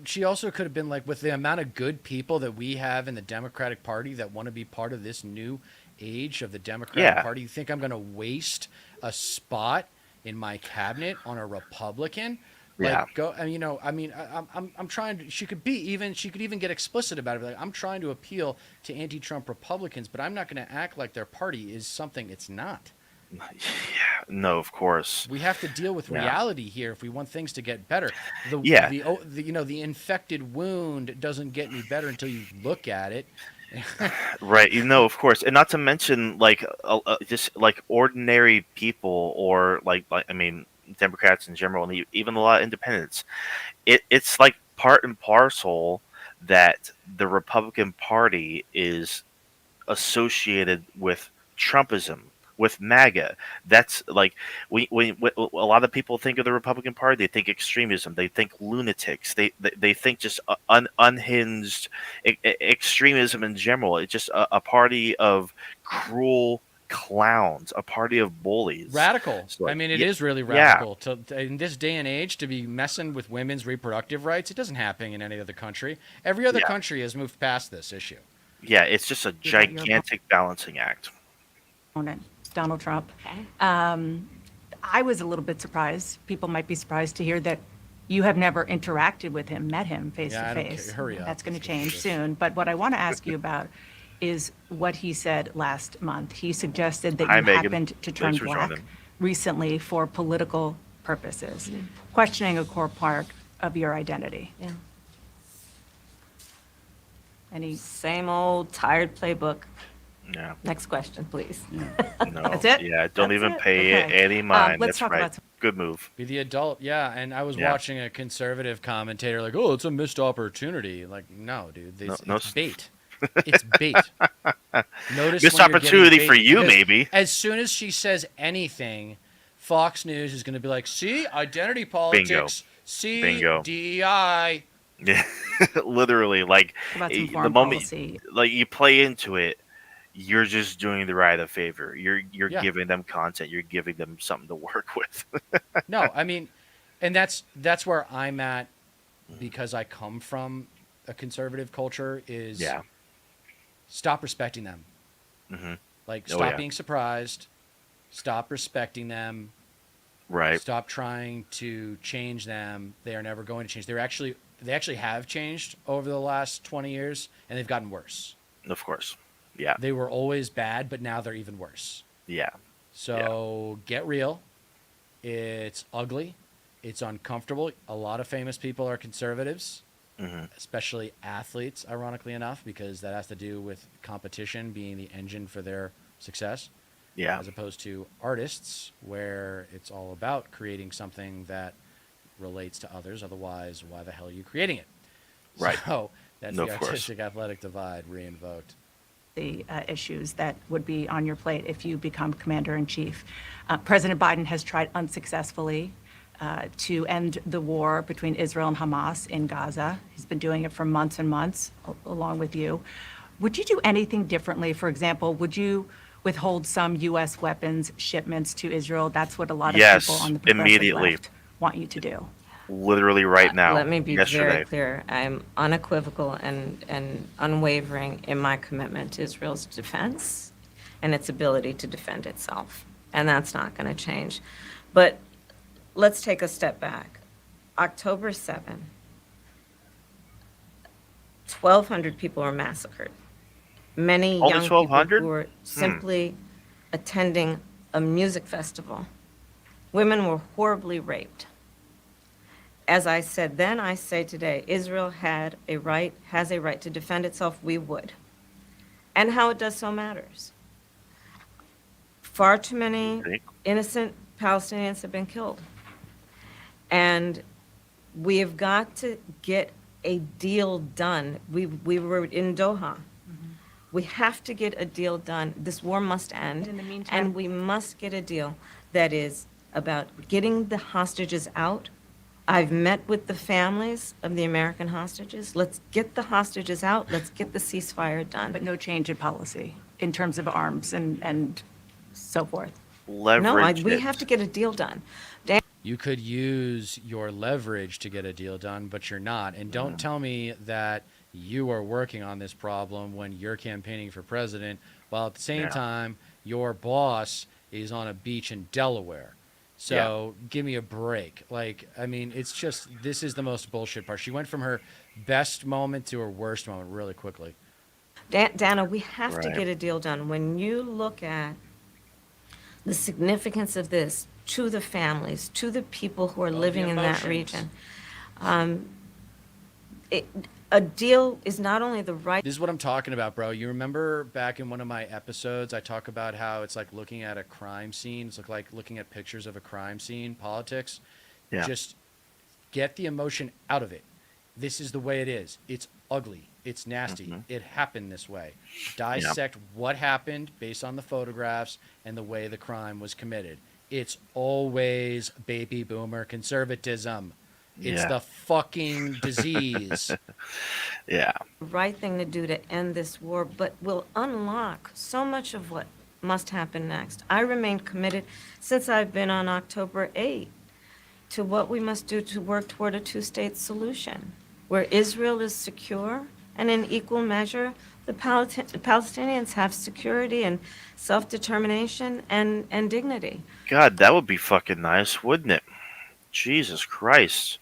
Speaker 1: she also could have been like, with the amount of good people that we have in the Democratic Party that want to be part of this new age of the Democratic
Speaker 2: Yeah.
Speaker 1: Party. You think I'm going to waste a spot in my cabinet on a Republican? Like,
Speaker 2: Yeah.
Speaker 1: go. I mean, I'm trying to. She could even get explicit about it. Like, I'm trying to appeal to anti-Trump Republicans, but I'm not going to act like their party is something it's not.
Speaker 2: Yeah, no, of course.
Speaker 1: We have to deal with
Speaker 2: Yeah.
Speaker 1: reality here if we want things to get better.
Speaker 2: Yeah.
Speaker 1: The infected wound doesn't get any better until you look at it.
Speaker 2: Right, of course, and not to mention, like, just like ordinary people, or like I mean, Democrats in general, and even a lot of independents. It's like part and parcel that the Republican Party is associated with Trumpism, with MAGA. That's like, when a lot of people think of the Republican Party, they think extremism, they think lunatics, they think just unhinged extremism in general. It's just a party of cruel clowns, a party of bullies.
Speaker 1: Radical.
Speaker 2: So,
Speaker 1: I mean, it
Speaker 2: yeah,
Speaker 1: is really radical. In this day and age, to be messing with women's reproductive rights, it doesn't happen in any other country. Every other
Speaker 2: Yeah.
Speaker 1: country has moved past this issue.
Speaker 2: Yeah, it's just a
Speaker 3: You got your
Speaker 2: gigantic balancing act.
Speaker 3: opponent, Donald Trump.
Speaker 4: Okay.
Speaker 3: I was a little bit surprised. People might be surprised to hear that you have never interacted with him, met him face
Speaker 1: Yeah, I
Speaker 3: to
Speaker 1: don't
Speaker 3: face.
Speaker 1: care. Hurry up.
Speaker 3: That's going to
Speaker 1: Let's get through
Speaker 3: change
Speaker 1: this.
Speaker 3: soon. But what I want to ask you about is what he said last month. He suggested that
Speaker 2: Hi,
Speaker 3: you
Speaker 2: Megan.
Speaker 3: happened to turn
Speaker 2: Thanks for
Speaker 3: black
Speaker 2: joining.
Speaker 3: recently for political purposes, questioning a core part of your identity.
Speaker 4: Yeah.
Speaker 3: Any,
Speaker 4: Same old tired playbook.
Speaker 2: Yeah,
Speaker 4: Next question, please.
Speaker 2: no,
Speaker 3: That's it?
Speaker 2: Yeah, don't
Speaker 3: That's
Speaker 2: even
Speaker 3: it?
Speaker 2: pay it
Speaker 3: Okay.
Speaker 2: any mind.
Speaker 3: Let's
Speaker 2: That's
Speaker 3: talk
Speaker 2: right.
Speaker 3: about some-
Speaker 2: Good move.
Speaker 1: Be the adult, yeah. And I was
Speaker 2: Yeah.
Speaker 1: watching a conservative commentator like, "Oh, it's a missed opportunity." Like, no, dude,
Speaker 2: No,
Speaker 1: it's bait. It's bait. Notice
Speaker 2: Missed
Speaker 1: when you're
Speaker 2: opportunity
Speaker 1: getting
Speaker 2: for
Speaker 1: bait,
Speaker 2: you,
Speaker 1: because
Speaker 2: maybe.
Speaker 1: As soon as she says anything, Fox News is going to be like, "See, identity politics. See,
Speaker 2: Bingo.
Speaker 1: DEI."
Speaker 2: Yeah, literally, like,
Speaker 3: about some
Speaker 2: the
Speaker 3: foreign
Speaker 2: moment
Speaker 3: policy?
Speaker 2: like you play into it, you're just doing the right a favor. You're
Speaker 1: Yeah.
Speaker 2: giving them content. You're giving them something to work with.
Speaker 1: No, I mean, and that's where I'm at, because I come from a conservative culture. Is
Speaker 2: Yeah.
Speaker 1: stop respecting them.
Speaker 2: Mm-hmm.
Speaker 1: Like,
Speaker 2: Oh,
Speaker 1: stop
Speaker 2: yeah.
Speaker 1: being surprised. Stop respecting them.
Speaker 2: Right.
Speaker 1: Stop trying to change them. They are never going to change. They actually have changed over the last 20 years, and they've gotten worse.
Speaker 2: Of course. Yeah.
Speaker 1: They were always bad, but now they're even worse.
Speaker 2: Yeah.
Speaker 1: So get real. It's ugly. It's uncomfortable. A lot of famous people are conservatives,
Speaker 2: Mm-hmm.
Speaker 1: especially athletes, ironically enough, because that has to do with competition being the engine for their success,
Speaker 2: Yeah.
Speaker 1: as opposed to artists, where it's all about creating something that relates to others. Otherwise, why the hell are you creating it?
Speaker 2: Right.
Speaker 1: So that's
Speaker 2: No,
Speaker 1: the
Speaker 2: of course.
Speaker 1: artistic athletic divide reinvoked.
Speaker 3: The issues that would be on your plate if you become commander-in-chief. President Biden has tried unsuccessfully to end the war between Israel and Hamas in Gaza. He's been doing it for months and months, along with you. Would you do anything differently? For example, would you withhold some U.S. weapons shipments to Israel? That's what a lot of people
Speaker 2: Yes,
Speaker 3: on the progressive
Speaker 2: immediately.
Speaker 3: left want you to do.
Speaker 2: Literally right now.
Speaker 4: Let me be
Speaker 2: yesterday.
Speaker 4: very clear. I'm unequivocal and unwavering in my commitment to Israel's defense and its ability to defend itself. And that's not going to change. But let's take a step back. October 7, 1,200 people were massacred. Many
Speaker 2: Only
Speaker 4: young people
Speaker 2: 1,200?
Speaker 4: who were simply attending a music festival. Women were horribly raped. As I said then, I say today, Israel has a right to defend itself. We would. And how it does so matters. Far too many
Speaker 2: Okay.
Speaker 4: innocent Palestinians have been killed. And we have got to get a deal done. We were in Doha. We have to get a deal done. This war must end.
Speaker 3: In the meantime-
Speaker 4: And we must get a deal that is about getting the hostages out. I've met with the families of the American hostages. Let's get the hostages out. Let's get the ceasefire done.
Speaker 3: But no change in policy in terms of arms and so forth.
Speaker 2: Leverage
Speaker 4: we
Speaker 2: it.
Speaker 4: have to get a deal done.
Speaker 1: You could use your leverage to get a deal done, but you're not. And don't tell me that you are working on this problem when you're campaigning for president, while at the same
Speaker 2: Yeah.
Speaker 1: time, your boss is on a beach in Delaware. So give me a break. Like, I mean, it's just, this is the most bullshit part. She went from her best moment to her worst moment really quickly.
Speaker 4: Dana, we have to
Speaker 2: Right.
Speaker 4: get a deal done. When you look at the significance of this to the families, to the people who are living in that
Speaker 1: emotions.
Speaker 4: region, a deal is not only the right.
Speaker 1: This is what I'm talking about, bro. You remember back in one of my episodes, I talk about how it's like looking at a crime scene. It's like looking at pictures of a crime scene, politics.
Speaker 2: Yeah.
Speaker 1: Just get the emotion out of it. This is the way it is. It's ugly. It's nasty. It happened this way. Dissect what happened based on the photographs and the way the crime was committed. It's always baby boomer conservatism. It's
Speaker 2: Yeah.
Speaker 1: the fucking disease.
Speaker 4: The right thing to do to end this war, but will unlock so much of what must happen next. I remain committed since I've been on October 8 to what we must do to work toward a two-state solution, where Israel is secure and in equal measure, the Palestinians have security and self-determination and dignity.
Speaker 2: God, that would be fucking nice, wouldn't it? Jesus Christ.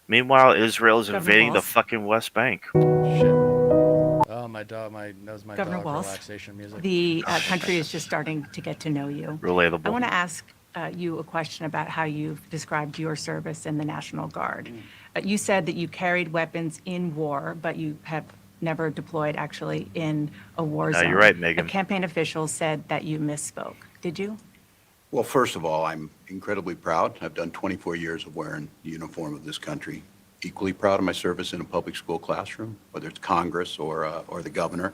Speaker 2: Meanwhile, Israel is
Speaker 3: Governor
Speaker 2: invading the
Speaker 3: Walz?
Speaker 2: fucking West Bank.
Speaker 1: Shit. Oh, my dog, that was my
Speaker 3: Governor
Speaker 1: dog
Speaker 3: Walz,
Speaker 1: relaxation music.
Speaker 3: the country is just starting to get to know you.
Speaker 2: Relatable.
Speaker 3: I want to ask you a question about how you've described your service in the National Guard. You said that you carried weapons in war, but you have never deployed actually in a war zone.
Speaker 2: you're right, Megan.
Speaker 3: A campaign official said that you misspoke. Did you?
Speaker 5: Well, first of all, I'm incredibly proud. I've done 24 years of wearing the uniform of this country. Equally proud of my service in a public school classroom, whether it's Congress or the governor.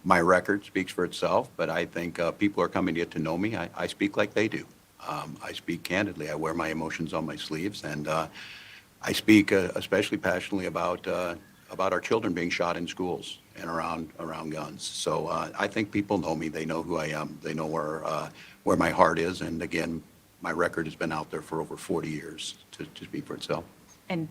Speaker 5: My record speaks for itself, but I think people are coming to get to know me. I speak like they do. I speak candidly. I wear my emotions on my sleeves, and I speak especially passionately about our children being shot in schools and around guns. So I think people know me. They know who I am. They know where my heart is. And again, my record has been out there for over 40 years to speak for itself.
Speaker 3: And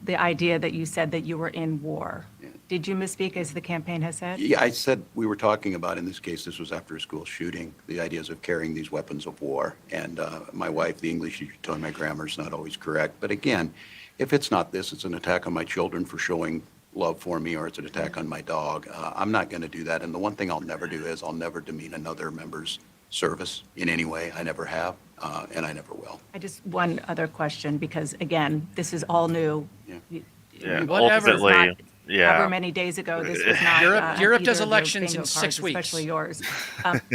Speaker 3: the idea that you said that you were in war, Did you misspeak as the campaign has said?
Speaker 5: Yeah, I said we were talking about, in this case, this was after a school shooting, the ideas of carrying these weapons of war. And my wife, the English teacher, told me my grammar's not always correct. But again, if it's not this, it's an attack on my children for showing love for me, or it's an attack on my dog. I'm not going to do that. And the one thing I'll never do is I'll never demean another member's service in any way. I never have, and I never will.
Speaker 3: I just, one other question, because again, this is all new.
Speaker 5: Yeah.
Speaker 2: Yeah,
Speaker 1: Whatever.
Speaker 3: This was not-
Speaker 2: yeah.
Speaker 3: However many days ago, this was not.
Speaker 1: Europe does
Speaker 3: either of their
Speaker 1: elections in
Speaker 3: bingo
Speaker 1: 6
Speaker 3: cards,
Speaker 1: weeks.
Speaker 3: Especially yours.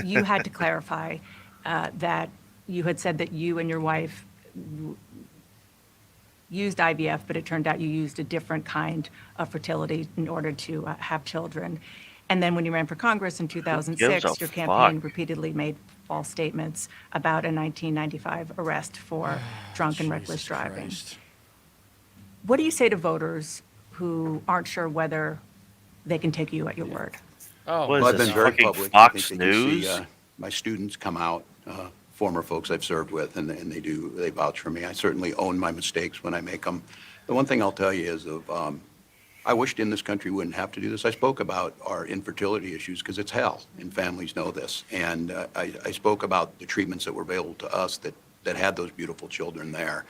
Speaker 3: You had to clarify that you had said that you and your wife used IVF, but it turned out you used a different kind of fertility in order to have children. And then when you ran for Congress in 2006,
Speaker 2: a
Speaker 3: your campaign
Speaker 2: fuck?
Speaker 3: repeatedly made false statements about a 1995 arrest for drunk and reckless
Speaker 1: Jesus
Speaker 3: driving.
Speaker 1: Christ.
Speaker 3: What do you say to voters who aren't sure whether they can take you at your word?
Speaker 1: Oh,
Speaker 2: What is
Speaker 5: Well, I've
Speaker 2: this,
Speaker 5: been very
Speaker 2: fucking
Speaker 5: public. I
Speaker 2: Fox
Speaker 5: think they can see,
Speaker 2: News?
Speaker 5: my students come out, former folks I've served with, and they vouch for me. I certainly own my mistakes when I make them. The one thing I'll tell you is I wished in this country wouldn't have to do this. I spoke about our infertility issues because it's hell, and families know this. And I spoke about the treatments that were available to us that had those beautiful children there.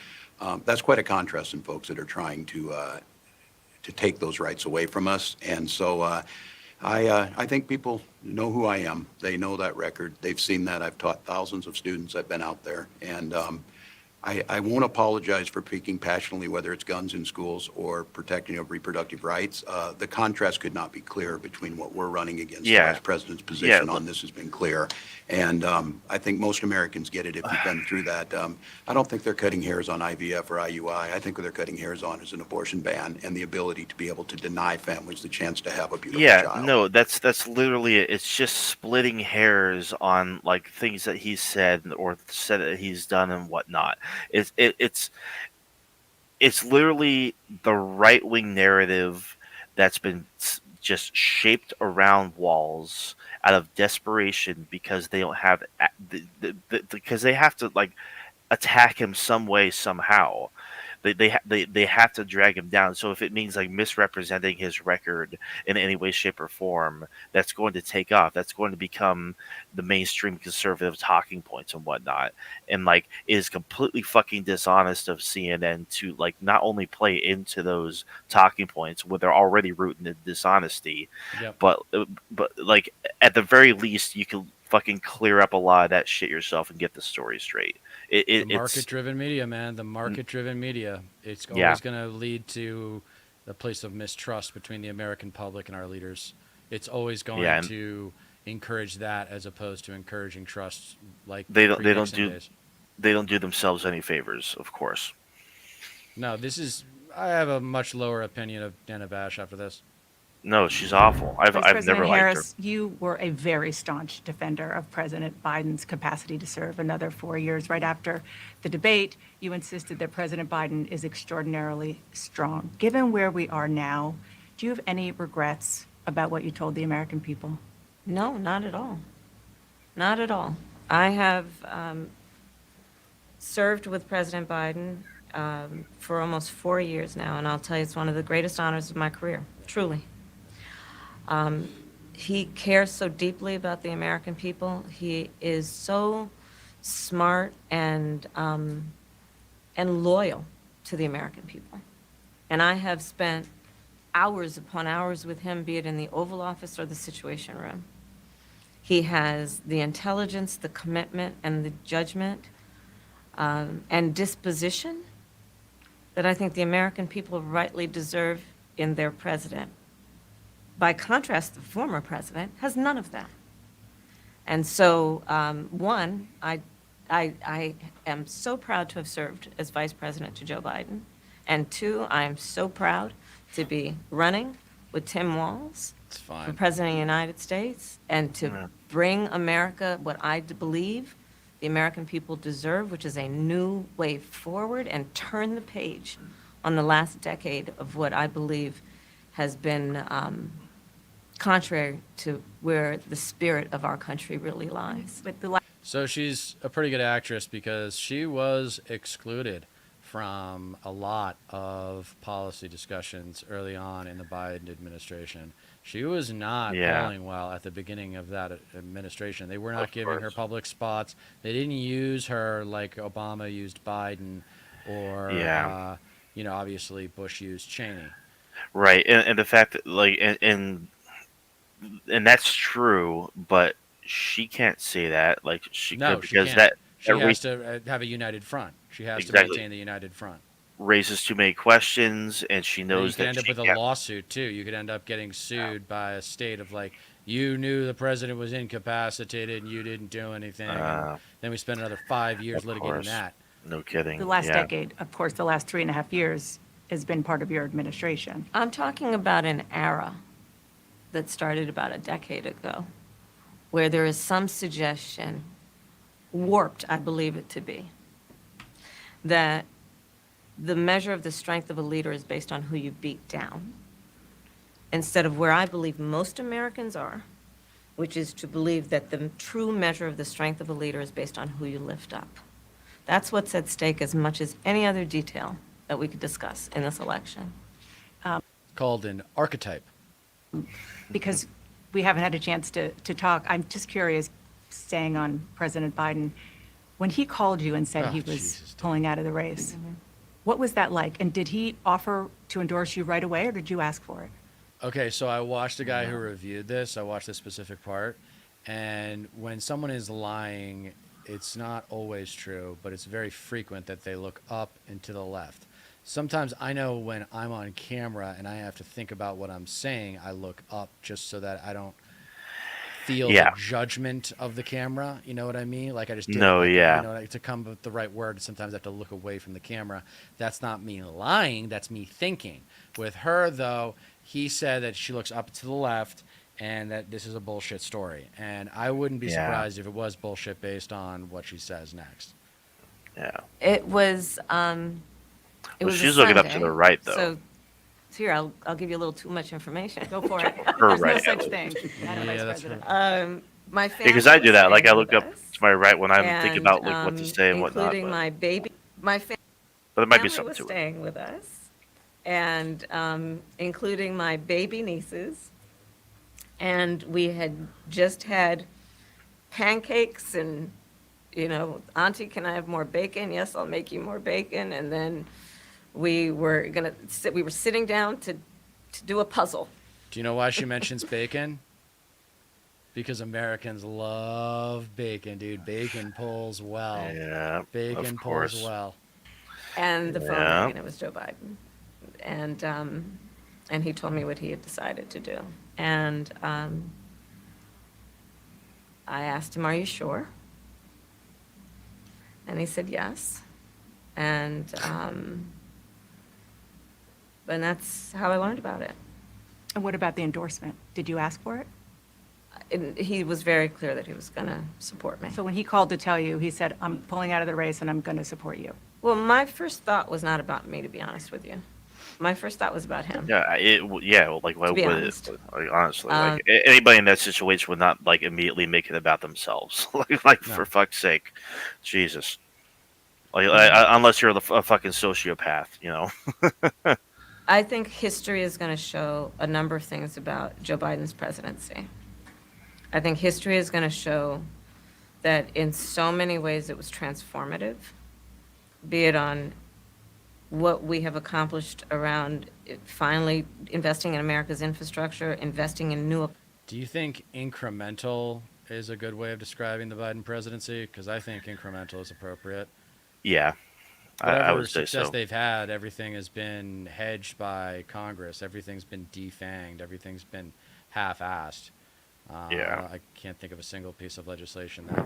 Speaker 5: That's quite a contrast in folks that are trying to take those rights away from us. And so I think people know who I am. They know that record. They've seen that. I've taught thousands of students. I've been out there. And I won't apologize for speaking passionately, whether it's guns in schools or protecting of reproductive rights. The contrast could not be clearer between what we're running against. The
Speaker 2: Yeah.
Speaker 5: Vice President's position
Speaker 2: Yeah.
Speaker 5: on this has been clear. And I think most Americans get it if you've been through that. I don't think they're cutting hairs on IVF or IUI. I think what they're cutting hairs on is an abortion ban and the ability to be able to deny families the chance to have a beautiful
Speaker 2: Yeah,
Speaker 5: child.
Speaker 2: no, that's literally it. It's just splitting hairs on like things that he's said or said that he's done and whatnot. It's literally the right wing narrative that's been just shaped around walls out of desperation because they don't have because they have to like attack him some way somehow. They have to drag him down. So if it means like misrepresenting his record in any way, shape, or form, that's going to take off. That's going to become the mainstream conservative talking points and whatnot. And like it is completely fucking dishonest of CNN to like not only play into those talking points where they're already rooted in dishonesty,
Speaker 1: Yep.
Speaker 2: but like at the very least you can fucking clear up a lot of that shit yourself and get the story straight.
Speaker 1: The
Speaker 2: It's
Speaker 1: market-driven media, man. The market-driven media. It's always
Speaker 2: Yeah.
Speaker 1: going to lead to a place of mistrust between the American public and our leaders. It's always going
Speaker 2: Yeah, and-
Speaker 1: to encourage that as opposed to encouraging trust. Like
Speaker 2: They don't
Speaker 1: pre-Nixon
Speaker 2: do-
Speaker 1: days.
Speaker 2: they don't do themselves any favors, of course.
Speaker 1: No, this is. I have a much lower opinion of Dana Bash after this.
Speaker 2: No, she's awful. I've
Speaker 3: Vice
Speaker 2: never
Speaker 3: President
Speaker 2: liked her.
Speaker 3: Harris, you were a very staunch defender of President Biden's capacity to serve another 4 years. Right after the debate, you insisted that President Biden is extraordinarily strong. Given where we are now, do you have any regrets about what you told the American people?
Speaker 4: No, not at all. Not at all. I have served with President Biden for almost 4 years now, and I'll tell you, it's one of the greatest honors of my career, truly. He cares so deeply about the American people. He is so smart and loyal to the American people. And I have spent hours upon hours with him, be it in the Oval Office or the Situation Room. He has the intelligence, the commitment, and the judgment and disposition that I think the American people rightly deserve in their president. By contrast, the former president has none of that. And so, one, I am so proud to have served as vice president to Joe Biden. And two, I am so proud to be running with Tim Walz
Speaker 1: It's
Speaker 4: for
Speaker 1: fine.
Speaker 4: president of the United States and to
Speaker 2: Yeah.
Speaker 4: bring America what I believe the American people deserve, which is a new way forward, and turn the page on the last decade of what I believe has been contrary to where the spirit of our country really lies.
Speaker 3: But the
Speaker 1: So she's a pretty good actress because she was excluded from a lot of policy discussions early on in the Biden administration. She was not
Speaker 2: Yeah.
Speaker 1: polling well at the beginning of that administration. They were not
Speaker 2: Of
Speaker 1: giving her
Speaker 2: course.
Speaker 1: public spots. They didn't use her like Obama used Biden, or
Speaker 2: Yeah.
Speaker 1: obviously Bush used Cheney.
Speaker 2: Right. And the fact that like and that's true, but she can't say that like she could
Speaker 1: No, she
Speaker 2: because
Speaker 1: can't.
Speaker 2: that
Speaker 1: She has to have a united front. She has to
Speaker 2: exactly
Speaker 1: maintain the united front.
Speaker 2: raises too many questions, and she
Speaker 1: And then you
Speaker 2: knows
Speaker 1: could
Speaker 2: that
Speaker 1: end up
Speaker 2: she
Speaker 1: with a
Speaker 2: can't.
Speaker 1: lawsuit too. You could end up getting sued by a state of like, you knew the president was incapacitated and you didn't do anything, and
Speaker 2: Uh,
Speaker 1: then we spend another 5 years
Speaker 2: of
Speaker 1: litigating
Speaker 2: course,
Speaker 1: that.
Speaker 2: no kidding.
Speaker 3: The last
Speaker 2: Yeah.
Speaker 3: decade, of course, the last 3.5 years has been part of your administration.
Speaker 4: I'm talking about an era that started about a decade ago, where there is some suggestion, warped, I believe it to be, that the measure of the strength of a leader is based on who you beat down, instead of where I believe most Americans are, which is to believe that the true measure of the strength of a leader is based on who you lift up. That's what's at stake as much as any other detail that we could discuss in this election.
Speaker 1: Called an archetype.
Speaker 3: Because we haven't had a chance to talk, I'm just curious, staying on President Biden, when he called you and said
Speaker 1: Oh,
Speaker 3: he was
Speaker 1: Jesus,
Speaker 3: pulling out of the race, what was that like? And did he offer to endorse you right away, or did you ask for it?
Speaker 1: Okay, so I watched a guy who reviewed this. I watched this specific part. And when someone is lying, it's not always true, but it's very frequent that they look up and to the left. Sometimes I know when I'm on camera and I have to think about what I'm saying, I look up just so that I don't feel
Speaker 2: Yeah.
Speaker 1: the judgment of the camera. You know what I mean? Like I just did.
Speaker 2: No,
Speaker 1: Like,
Speaker 2: yeah.
Speaker 1: like, to come up with the right word, sometimes I have to look away from the camera. That's not me lying. That's me thinking. With her, though, he said that she looks up to the left and that this is a bullshit story. And I wouldn't be
Speaker 2: Yeah.
Speaker 1: surprised if it was bullshit based on what she says next.
Speaker 2: Yeah.
Speaker 4: It was, it
Speaker 2: Well,
Speaker 4: was a
Speaker 2: she's looking up to
Speaker 4: Sunday,
Speaker 2: the right, though.
Speaker 4: So here, I'll give you a little too much information.
Speaker 3: Go for it.
Speaker 2: Her
Speaker 3: There's no
Speaker 2: right,
Speaker 3: such
Speaker 2: Ellie.
Speaker 3: thing, Madam
Speaker 1: Yeah,
Speaker 3: Vice
Speaker 1: that's
Speaker 3: President.
Speaker 4: My
Speaker 2: Yeah,
Speaker 4: family
Speaker 2: because I do
Speaker 4: was
Speaker 2: that. Like I
Speaker 4: staying
Speaker 2: look
Speaker 4: with
Speaker 2: up
Speaker 4: us,
Speaker 2: to my right when I'm thinking
Speaker 4: and,
Speaker 2: about like what to say and whatnot.
Speaker 4: including
Speaker 2: But,
Speaker 4: my baby, my family
Speaker 2: but there might be
Speaker 4: was
Speaker 2: something to it.
Speaker 4: staying with us, and including my baby nieces, and we had just had pancakes and, Auntie, can I have more bacon? Yes, I'll make you more bacon. And then we were sitting down to do a puzzle.
Speaker 1: Do you know why she mentions bacon? Because Americans love bacon, dude. Bacon pulls well.
Speaker 2: Yeah,
Speaker 1: Bacon
Speaker 2: of
Speaker 1: pulls
Speaker 2: course.
Speaker 1: well.
Speaker 4: And the phone
Speaker 2: Yeah.
Speaker 4: rang, and it was Joe Biden. And he told me what he had decided to do. And I asked him, "Are you sure?" And he said yes. And that's how I learned about it.
Speaker 3: And what about the endorsement? Did you ask for it?
Speaker 4: And he was very clear that he was going to support me.
Speaker 3: So when he called to tell you, he said, I'm pulling out of the race and I'm going to support you.
Speaker 4: Well, my first thought was not about me, to be honest with you. My first thought was about him.
Speaker 2: Yeah, like why
Speaker 4: To be
Speaker 2: would
Speaker 4: honest.
Speaker 2: it? Like, honestly, like anybody in that situation would not like immediately make it about themselves. like
Speaker 1: No.
Speaker 2: for fuck's sake, Jesus. Like unless you're a fucking sociopath, you know.
Speaker 4: I think history is going to show a number of things about Joe Biden's presidency. I think history is going to show that in so many ways it was transformative, be it on what we have accomplished around finally investing in America's infrastructure, investing in new.
Speaker 1: Do you think incremental is a good way of describing the Biden presidency? Because I think incremental is appropriate.
Speaker 2: Yeah, I
Speaker 1: Whatever
Speaker 2: would say
Speaker 1: success
Speaker 2: so.
Speaker 1: they've had, everything has been hedged by Congress. Everything's been defanged. Everything's been half-assed.
Speaker 2: Yeah.
Speaker 1: I can't think of a single piece of legislation that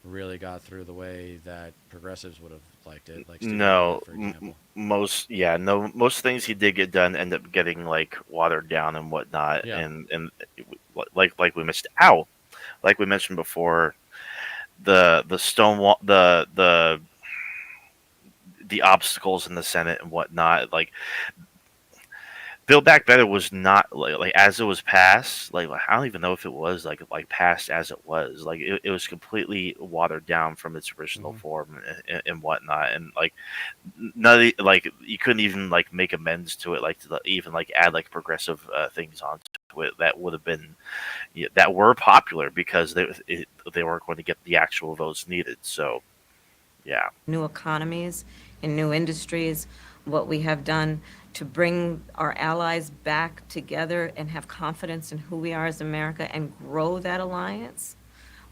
Speaker 1: really got through the way that progressives would have liked it. Like Steve
Speaker 2: No,
Speaker 1: Bannon, for example.
Speaker 2: most things he did get done end up getting like watered down and whatnot,
Speaker 1: Yeah.
Speaker 2: and like we like we mentioned before, the stonewall, the obstacles in the Senate and whatnot, like Build Back Better was not like as it was passed. Like I don't even know if it was like passed as it was. Like it was completely watered down from its original form and whatnot. And like none of like you couldn't even like make amends to it. Like to even like add like progressive things onto it that would have been that were popular because they weren't going to get the actual votes needed. So yeah.
Speaker 4: New economies and new industries, what we have done to bring our allies back together and have confidence in who we are as America and grow that alliance,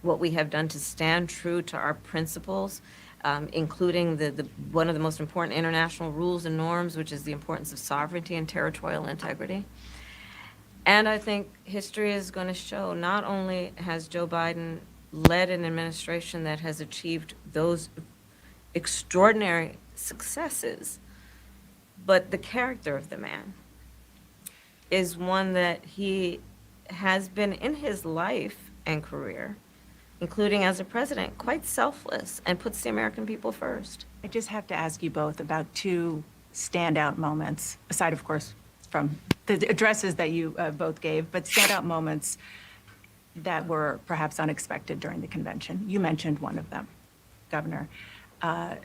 Speaker 4: what we have done to stand true to our principles, including the one of the most important international rules and norms, which is the importance of sovereignty and territorial integrity. And I think history is going to show not only has Joe Biden led an administration that has achieved those extraordinary successes, but the character of the man is one that he has been in his life and career, including as a president, quite selfless and puts the American people first.
Speaker 3: I just have to ask you both about two standout moments, aside, of course, from the addresses that you both gave, but standout moments that were perhaps unexpected during the convention. You mentioned one of them, Governor. A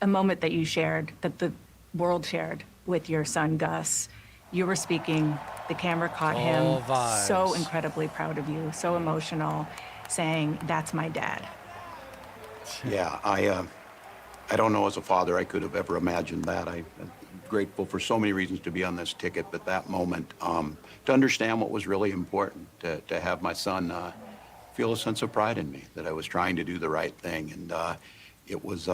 Speaker 3: moment that you shared, that the world shared with your son, Gus. You were speaking, the camera caught him,
Speaker 1: All vibes.
Speaker 3: so incredibly proud of you, so emotional, saying, "That's my dad."
Speaker 5: Yeah, I don't know as a father I could have ever imagined that. I'm grateful for so many reasons to be on this ticket, but that moment, to understand what was really important, to have my son feel a sense of pride in me, that I was trying to do the right thing. And it was,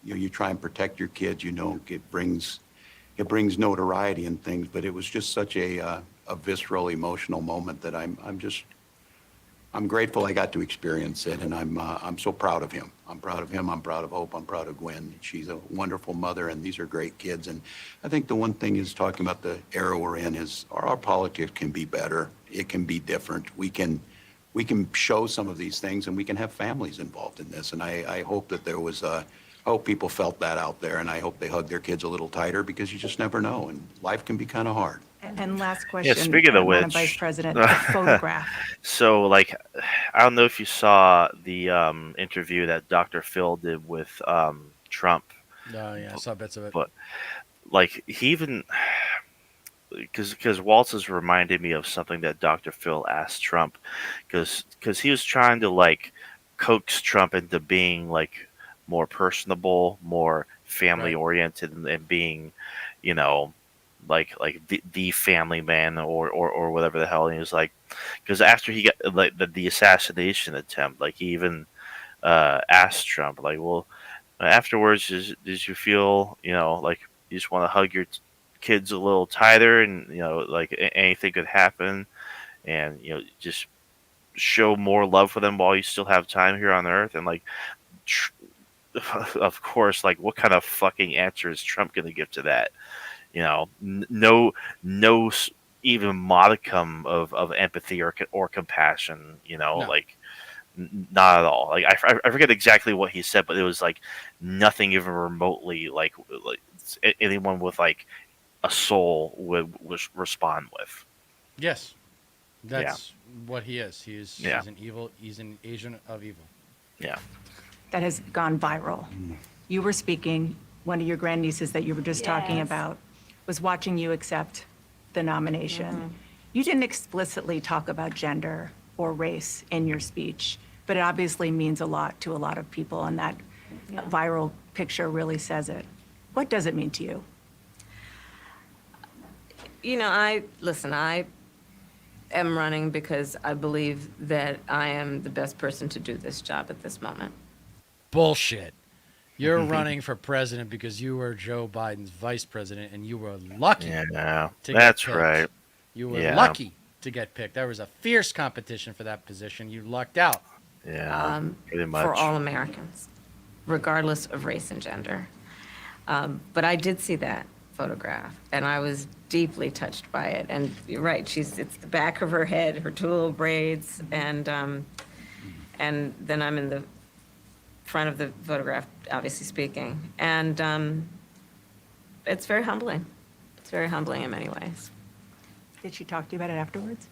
Speaker 5: you try and protect your kids, it brings notoriety and things, but it was just such a visceral, emotional moment that I'm grateful I got to experience it, and I'm so proud of him. I'm proud of him. I'm proud of Hope. I'm proud of Gwen. She's a wonderful mother, and these are great kids. And I think the one thing is talking about the era we're in is our politics can be better. It can be different. We can show some of these things, and we can have families involved in this. And I hope that there was I hope people felt that out there, and I hope they hug their kids a little tighter because you just never know, and life can be kind of hard.
Speaker 3: And last question,
Speaker 2: speaking of
Speaker 3: Madam
Speaker 2: which-
Speaker 3: Vice President, the photograph.
Speaker 2: So, like, I don't know if you saw the interview that Dr. Phil did with Trump,
Speaker 1: Oh, yeah, I saw bits of it.
Speaker 2: but like he even because Waltz has reminded me of something that Dr. Phil asked Trump, because he was trying to like coax Trump into being like more personable, more family oriented, and being, like the family man or whatever the hell. And he was like, because after he got like the assassination attempt, like he even asked Trump, like, well, afterwards, did you feel, like you just want to hug your kids a little tighter, and like anything could happen, and just show more love for them while you still have time here on Earth, and like. Of course, like what kind of fucking answer is Trump going to give to that? No even modicum of empathy or compassion.
Speaker 1: No.
Speaker 2: Like not at all. Like I forget exactly what he said, but it was like nothing even remotely like anyone with like a soul would respond with.
Speaker 1: Yes, that's what he is. He's an agent of evil.
Speaker 2: Yeah.
Speaker 3: That has gone viral. You were speaking, one of your grandnieces that you were just talking
Speaker 4: Yes.
Speaker 3: about was watching you accept the nomination. You didn't explicitly talk about gender or race in your speech, but it obviously means a lot to a lot of people, and that viral picture really says it. What does it mean to you?
Speaker 4: I am running because I believe that I am the best person to do this job at this moment.
Speaker 1: Bullshit. You're running for president because you were Joe Biden's vice president, and you were lucky.
Speaker 2: Yeah,
Speaker 1: to get
Speaker 2: that's
Speaker 1: picked.
Speaker 2: right.
Speaker 1: You were
Speaker 2: Yeah.
Speaker 1: lucky to get picked. There was a fierce competition for that position. You lucked out.
Speaker 2: Yeah, pretty much.
Speaker 4: For all Americans, regardless of race and gender. But I did see that photograph, and I was deeply touched by it. And you're right, it's the back of her head, her two little braids, and then I'm in the front of the photograph, obviously speaking. And it's very humbling. It's very humbling in many ways.
Speaker 3: Did she talk to you about it afterwards?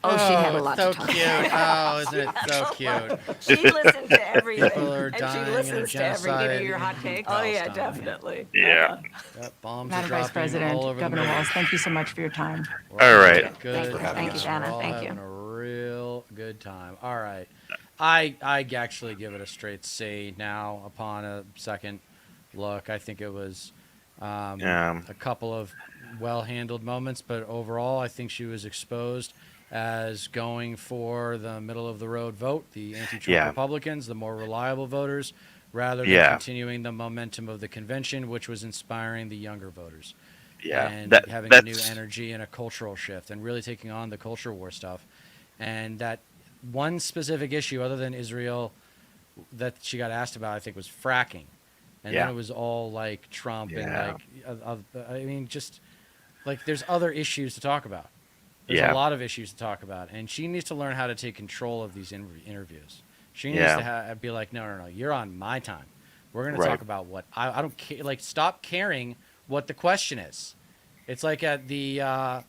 Speaker 4: Oh, she had a
Speaker 1: it's
Speaker 4: lot
Speaker 1: so
Speaker 4: to talk
Speaker 1: cute. Oh, isn't it so cute?
Speaker 4: She listened to everything.
Speaker 1: People are
Speaker 4: and she
Speaker 1: dying in a
Speaker 4: listens to everything.
Speaker 1: genocide.
Speaker 3: Give you your
Speaker 1: in
Speaker 3: hot takes?
Speaker 4: Oh, yeah,
Speaker 1: Palestine.
Speaker 4: definitely.
Speaker 2: Yeah.
Speaker 1: Yep, bombs
Speaker 3: Madam
Speaker 1: are
Speaker 3: Vice
Speaker 1: dropping
Speaker 3: President,
Speaker 1: all over the
Speaker 3: Governor
Speaker 1: Middle
Speaker 3: Walz,
Speaker 1: East.
Speaker 3: thank you so much for your time.
Speaker 1: We're
Speaker 2: All
Speaker 1: having
Speaker 2: right.
Speaker 1: a good
Speaker 3: Thank you.
Speaker 1: time.
Speaker 3: Thank you, Dana.
Speaker 1: We're all
Speaker 3: Thank you.
Speaker 1: having a real good time. All right. I actually give it a straight C now upon a second look. I think it was
Speaker 2: Yeah.
Speaker 1: a couple of well-handled moments, but overall, I think she was exposed as going for the middle-of-the-road vote, the anti-Trump
Speaker 2: Yeah.
Speaker 1: Republicans, the more reliable voters, rather than
Speaker 2: Yeah.
Speaker 1: continuing the momentum of the convention, which was inspiring the younger voters.
Speaker 2: Yeah.
Speaker 1: And
Speaker 2: That
Speaker 1: having a new
Speaker 2: that's
Speaker 1: energy and a cultural shift and really taking on the culture war stuff. And that one specific issue, other than Israel, that she got asked about, I think, was fracking. And
Speaker 2: Yeah.
Speaker 1: then it was all like Trump and
Speaker 2: Yeah.
Speaker 1: I mean, just like there's other issues to talk about. There's
Speaker 2: Yeah.
Speaker 1: a lot of issues to talk about. And she needs to learn how to take control of these interviews. She needs
Speaker 2: Yeah.
Speaker 1: to be like, no, you're on my time. We're going to
Speaker 2: Right.
Speaker 1: talk about what I don't care. Like, stop caring what the question is. It's like at the, I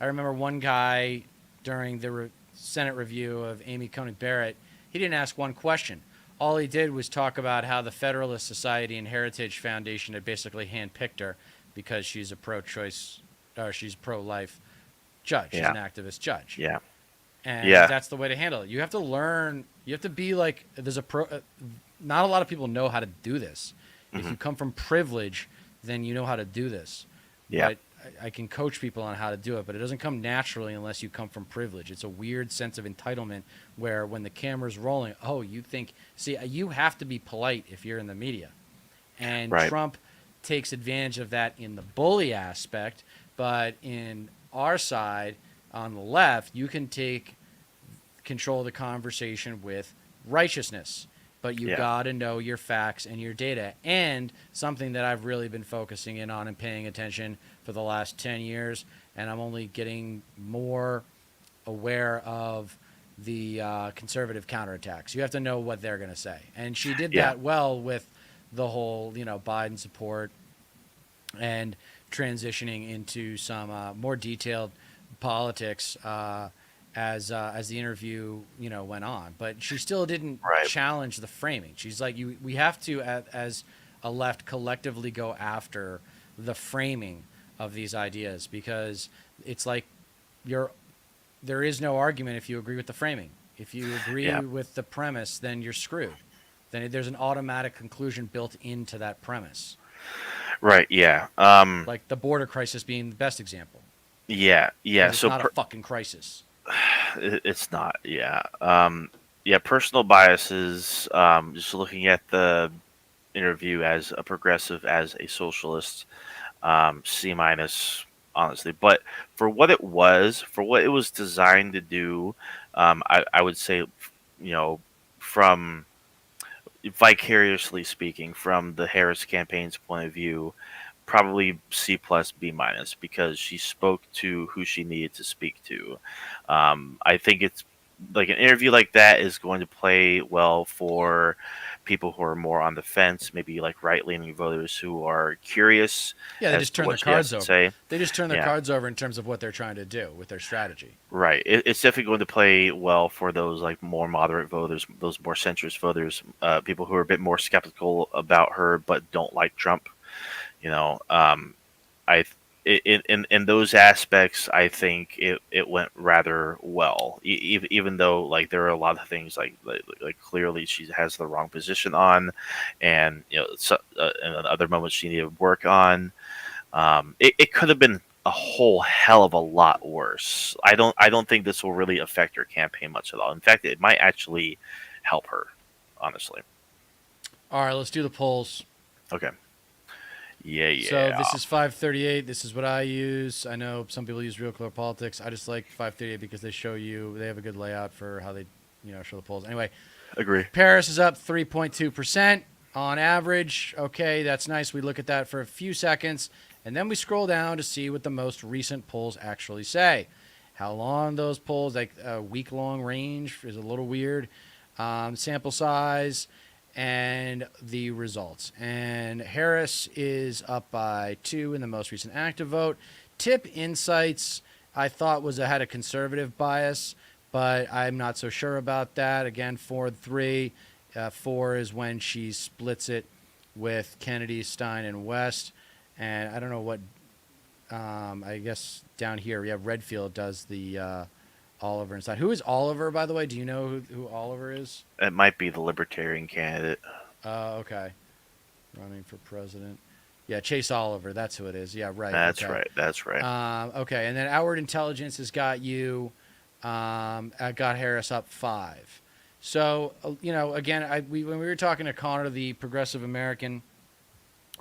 Speaker 1: remember one guy during the Senate review of Amy Coney Barrett, he didn't ask one question. All he did was talk about how the Federalist Society and Heritage Foundation had basically handpicked her because she's a pro-choice, or she's pro-life judge. She's
Speaker 2: Yeah.
Speaker 1: an activist judge.
Speaker 2: yeah.
Speaker 1: And
Speaker 2: Yeah.
Speaker 1: that's the way to handle it. You have to learn. You have to be like, there's not a lot of people know how to do this. If you come from privilege, then you know how to do this.
Speaker 2: Yeah.
Speaker 1: But I can coach people on how to do it, but it doesn't come naturally unless you come from privilege. It's a weird sense of entitlement where when the camera's rolling, oh, you think, see, you have to be polite if you're in the media. And
Speaker 2: Right.
Speaker 1: Trump takes advantage of that in the bully aspect, but in our side, on the left, you can take control of the conversation with righteousness. But you
Speaker 2: Yeah.
Speaker 1: got to know your facts and your data. And something that I've really been focusing in on and paying attention for the last 10 years, and I'm only getting more aware of the conservative counterattacks. You have to know what they're going to say. And she did
Speaker 2: Yeah.
Speaker 1: that well with the whole, Biden support and transitioning into some more detailed politics as the interview went on, but she still didn't
Speaker 2: Right.
Speaker 1: challenge the framing. She's like, we have to as a left collectively go after the framing of these ideas, because it's like there is no argument if you agree with the framing. If you agree
Speaker 2: Yeah.
Speaker 1: with the premise, then you're screwed. Then there's an automatic conclusion built into that premise,
Speaker 2: Right. Yeah.
Speaker 1: like the border crisis being the best example.
Speaker 2: Yeah. Yeah.
Speaker 1: 'Cause it's
Speaker 2: So
Speaker 1: not a fucking crisis.
Speaker 2: it's not. Yeah. Yeah. Personal biases. Just looking at the interview as a progressive, as a socialist, C minus, honestly. But for what it was designed to do, I would say, from vicariously speaking, from the Harris campaign's point of view, probably C plus B minus, because she spoke to who she needed to speak to. I think it's like an interview like that is going to play well for people who are more on the fence, maybe like right leaning voters who are curious.
Speaker 1: Yeah, they
Speaker 2: as
Speaker 1: just
Speaker 2: to
Speaker 1: turn
Speaker 2: what
Speaker 1: their
Speaker 2: she has
Speaker 1: cards
Speaker 2: to
Speaker 1: over.
Speaker 2: say.
Speaker 1: They just turn their
Speaker 2: Yeah.
Speaker 1: cards over in terms of what they're trying to do with their strategy.
Speaker 2: Right. It's definitely going to play well for those like more moderate voters, those more centrist voters, people who are a bit more skeptical about her but don't like Trump. I in those aspects, I think it went rather well. Even though like there are a lot of things like clearly she has the wrong position on, and and other moments she needed to work on. It could have been a whole hell of a lot worse. I don't think this will really affect her campaign much at all. In fact, it might actually help her, honestly.
Speaker 1: All right, let's do the polls.
Speaker 2: Okay. Yeah.
Speaker 1: So this is 538. This is what I use. I know some people use Real Clear Politics. I just like 538 because they have a good layout for how they, show the polls. Anyway,
Speaker 2: Agree.
Speaker 1: Paris is up 3.2% on average. Okay, that's nice. We look at that for a few seconds, and then we scroll down to see what the most recent polls actually say. How long those polls, like a week-long range, is a little weird. Sample size and the results. And Harris is up by 2 in the most recent active vote. Tip Insights I thought had a conservative bias, but I'm not so sure about that. Again, Ford 3. 4 is when she splits it with Kennedy, Stein, and West. And I don't know what, I guess down here, we have Redfield does the Oliver and Stein. Who is Oliver, by the way? Do you know who Oliver is?
Speaker 2: It might be the Libertarian candidate.
Speaker 1: Okay. Running for president. Yeah, Chase Oliver. That's who it is. Yeah, right.
Speaker 2: That's
Speaker 1: okay.
Speaker 2: right. That's right.
Speaker 1: Okay, and then Outward Intelligence has got you, got Harris up 5. So, again, when we were talking to Connor, the progressive American,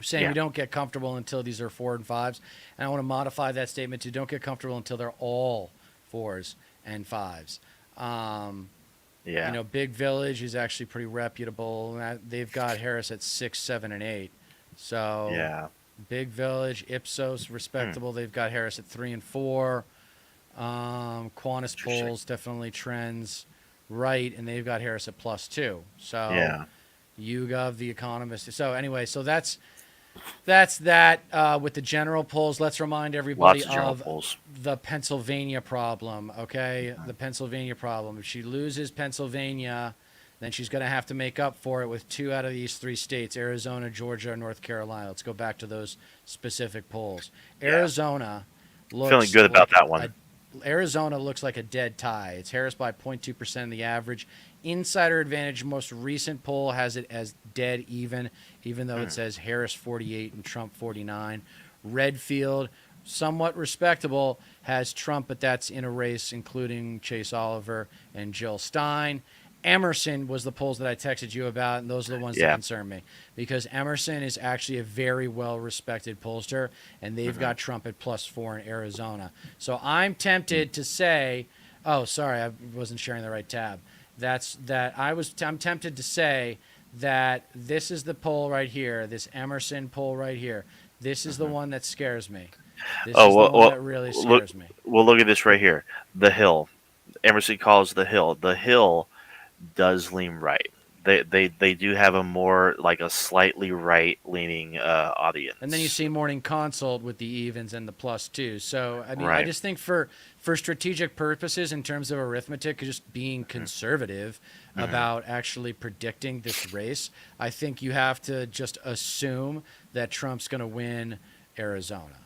Speaker 1: saying we don't get comfortable until these are 4 and 5s, and I want to modify that statement to don't get comfortable until they're all 4s and 5s. Big Village is actually pretty reputable. They've got Harris at 6, 7, and 8. So
Speaker 2: Yeah.
Speaker 1: Big Village, Ipsos, respectable. They've got Harris at 3 and 4. Qantas polls definitely trends right, and they've got Harris at +2. So YouGov, The Economist. So anyway, so that's that with the general polls. Let's remind everybody
Speaker 2: Lots of general
Speaker 1: of
Speaker 2: polls.
Speaker 1: the Pennsylvania problem. Okay, the Pennsylvania problem. If she loses Pennsylvania, then she's going to have to make up for it with 2 out of these 3 states: Arizona, Georgia, and North Carolina. Let's go back to those specific polls. Arizona looks
Speaker 2: Feeling good about that one.
Speaker 1: Arizona looks like a dead tie. It's Harris by 0.2% of the average. Insider Advantage, most recent poll, has it as dead even though it says Harris 48 and Trump 49. Redfield, somewhat respectable, has Trump, but that's in a race including Chase Oliver and Jill Stein. Emerson was the polls that I texted you about, and those are the ones that concern me, because Emerson is actually a very well-respected pollster, and they've got Trump at +4 in Arizona. So I'm tempted to say, oh, sorry, I wasn't sharing the right tab. I'm tempted to say that this is the poll right here, this Emerson poll right here. This is the one that scares me. This is the one that really scares me.
Speaker 2: Well, look at this right here. The Hill. Emerson calls the Hill. The Hill does lean right. They do have a more like a slightly right leaning audience.
Speaker 1: And then you see Morning Consult with the evens and the +2. So I mean,
Speaker 2: Right.
Speaker 1: I just think for strategic purposes, in terms of arithmetic, just being conservative about actually predicting this race, I think you have to just assume that Trump's going to win Arizona.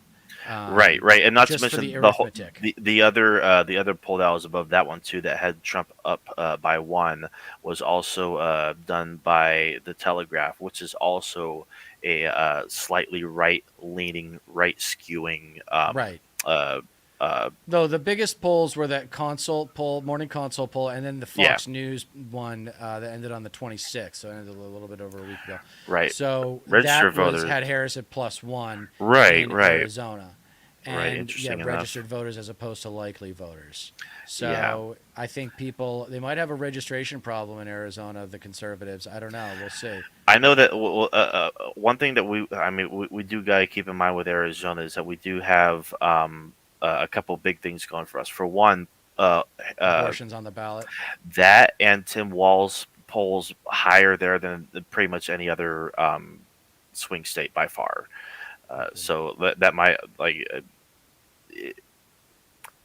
Speaker 2: Right, and not to
Speaker 1: just for
Speaker 2: mention
Speaker 1: the
Speaker 2: the whole
Speaker 1: arithmetic.
Speaker 2: the other poll that was above that one too that had Trump up by 1 was also done by the Telegraph, which is also a slightly right leaning, right skewing.
Speaker 1: Right.
Speaker 2: Uh,
Speaker 1: Though the biggest polls were that consult poll, Morning Consult poll, and then the Fox News one that ended on the 26th, so it ended a little bit over a week ago.
Speaker 2: Right.
Speaker 1: So
Speaker 2: Registered
Speaker 1: that
Speaker 2: voters
Speaker 1: had Harris at +1 in
Speaker 2: Right.
Speaker 1: Arizona. And
Speaker 2: Interesting enough.
Speaker 1: registered voters as opposed to likely voters. So I think they might have a registration problem in Arizona, the conservatives. I don't know. We'll see.
Speaker 2: I know that one thing that we do got to keep in mind with Arizona is that we do have a couple big things going for us. For one,
Speaker 1: Abortions on the ballot.
Speaker 2: that and Tim Walz polls higher there than pretty much any other swing state by far. So that might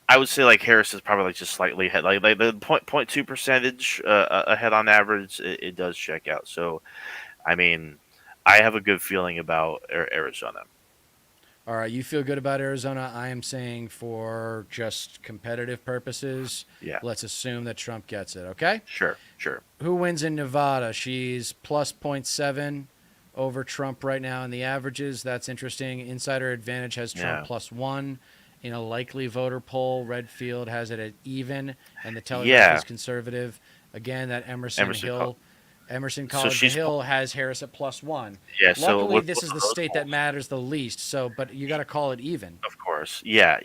Speaker 2: I would say like Harris is probably like just slightly ahead, like the 0.2 percentage ahead on average. It does check out. So, I mean, I have a good feeling about Arizona.
Speaker 1: All right, you feel good about Arizona. I am saying for just competitive purposes, let's assume that Trump gets it, okay?
Speaker 2: Sure.
Speaker 1: Who wins in Nevada? She's plus 0.7 over Trump right now in the averages. That's interesting. Insider Advantage has Trump +1. In a likely voter poll, Redfield has it at even, and the Telegraph is conservative. Again, that Emerson College Hill has Harris at +1.
Speaker 2: Yeah,
Speaker 1: Luckily,
Speaker 2: so
Speaker 1: this is the state that matters the least. So, but you got to call it even.
Speaker 2: Of course, yeah.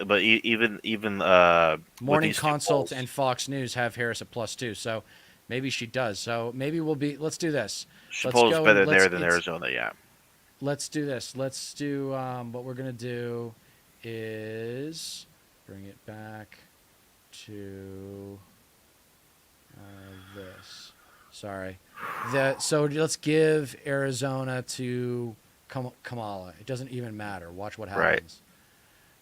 Speaker 2: But even
Speaker 1: Morning Consult and Fox News have Harris at +2. So maybe she does. So maybe let's do this.
Speaker 2: She polls better there than Arizona. Yeah.
Speaker 1: Let's do this. Let's do what we're gonna do is bring it back to this. Sorry. So let's give Arizona to Kamala. It doesn't even matter. Watch what happens.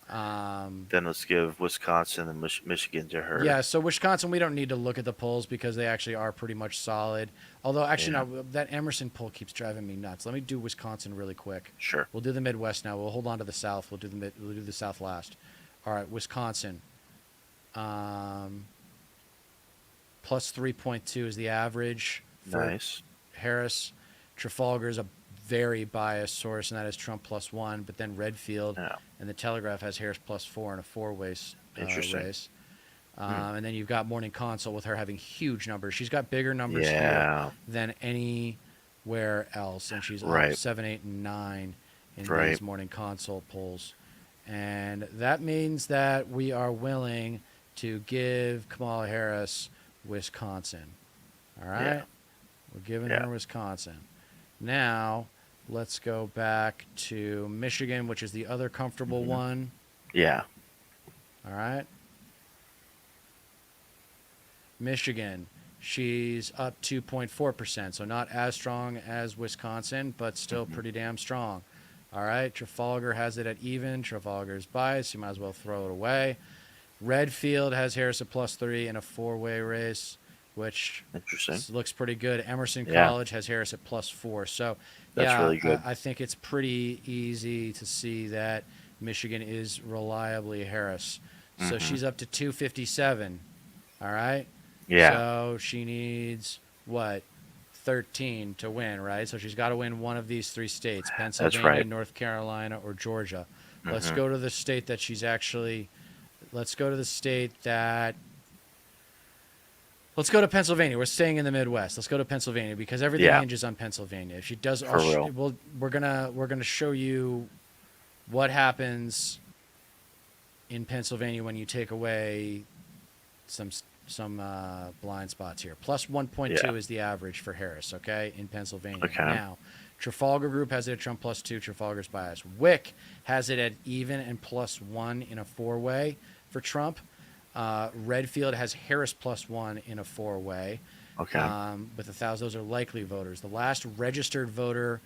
Speaker 2: Then let's give Wisconsin and Michigan to her.
Speaker 1: Yeah, so Wisconsin, we don't need to look at the polls because they actually are pretty much solid. Although, actually,
Speaker 2: Yeah.
Speaker 1: no, that Emerson poll keeps driving me nuts. Let me do Wisconsin really quick.
Speaker 2: Sure.
Speaker 1: We'll do the Midwest now. We'll hold on to the South. We'll do the South last. All right, Wisconsin. Plus 3.2 is the average for
Speaker 2: Nice.
Speaker 1: Harris. Trafalgar is a very biased source, and that is Trump plus 1. But then Redfield
Speaker 2: Yeah.
Speaker 1: and the Telegraph has Harris plus 4 in a four-way
Speaker 2: Interesting.
Speaker 1: race. And then you've got Morning Consult with her having huge numbers. She's got bigger numbers here
Speaker 2: Yeah.
Speaker 1: than anywhere else, and she's up
Speaker 2: Right.
Speaker 1: 7, 8, and 9 in
Speaker 2: Right.
Speaker 1: these Morning Consult polls. And that means that we are willing to give Kamala Harris Wisconsin. All right?
Speaker 2: Yeah.
Speaker 1: We're giving
Speaker 2: Yeah.
Speaker 1: her Wisconsin. Now, let's go back to Michigan, which is the other comfortable
Speaker 2: Mhm.
Speaker 1: one.
Speaker 2: Yeah.
Speaker 1: All right? Michigan, she's up 2.4%, so not as strong as Wisconsin, but still pretty damn strong. All right, Trafalgar has it at even. Trafalgar's biased. You might as well throw it away. Redfield has Harris at plus 3 in a four-way race, which
Speaker 2: Interesting.
Speaker 1: looks pretty good. Emerson
Speaker 2: Yeah.
Speaker 1: College has Harris at plus 4. So,
Speaker 2: That's
Speaker 1: yeah,
Speaker 2: really good.
Speaker 1: I think it's pretty easy to see that Michigan is reliably Harris. So
Speaker 2: Mhm.
Speaker 1: she's up to 257. All right.
Speaker 2: Yeah.
Speaker 1: So she needs what? 13 to win, right? So she's got to win one of these three states: Pennsylvania,
Speaker 2: right.
Speaker 1: North Carolina, or Georgia. Let's
Speaker 2: Mhm.
Speaker 1: go to the state that she's actually. Let's go to the state that. Let's go to Pennsylvania. We're staying in the Midwest. Let's go to Pennsylvania because everything
Speaker 2: Yeah.
Speaker 1: hinges on Pennsylvania. If she does,
Speaker 2: For real.
Speaker 1: we're gonna show you what happens in Pennsylvania when you take away some blind spots here. Plus 1.2
Speaker 2: Yeah.
Speaker 1: is the average for Harris, okay, in Pennsylvania.
Speaker 2: Okay.
Speaker 1: Now, Trafalgar Group has it at Trump plus 2. Trafalgar's bias. Wick has it at even and plus 1 in a four-way for Trump. Redfield has Harris plus 1 in a four-way.
Speaker 2: Okay.
Speaker 1: With 1,000, those are likely voters. The last registered voter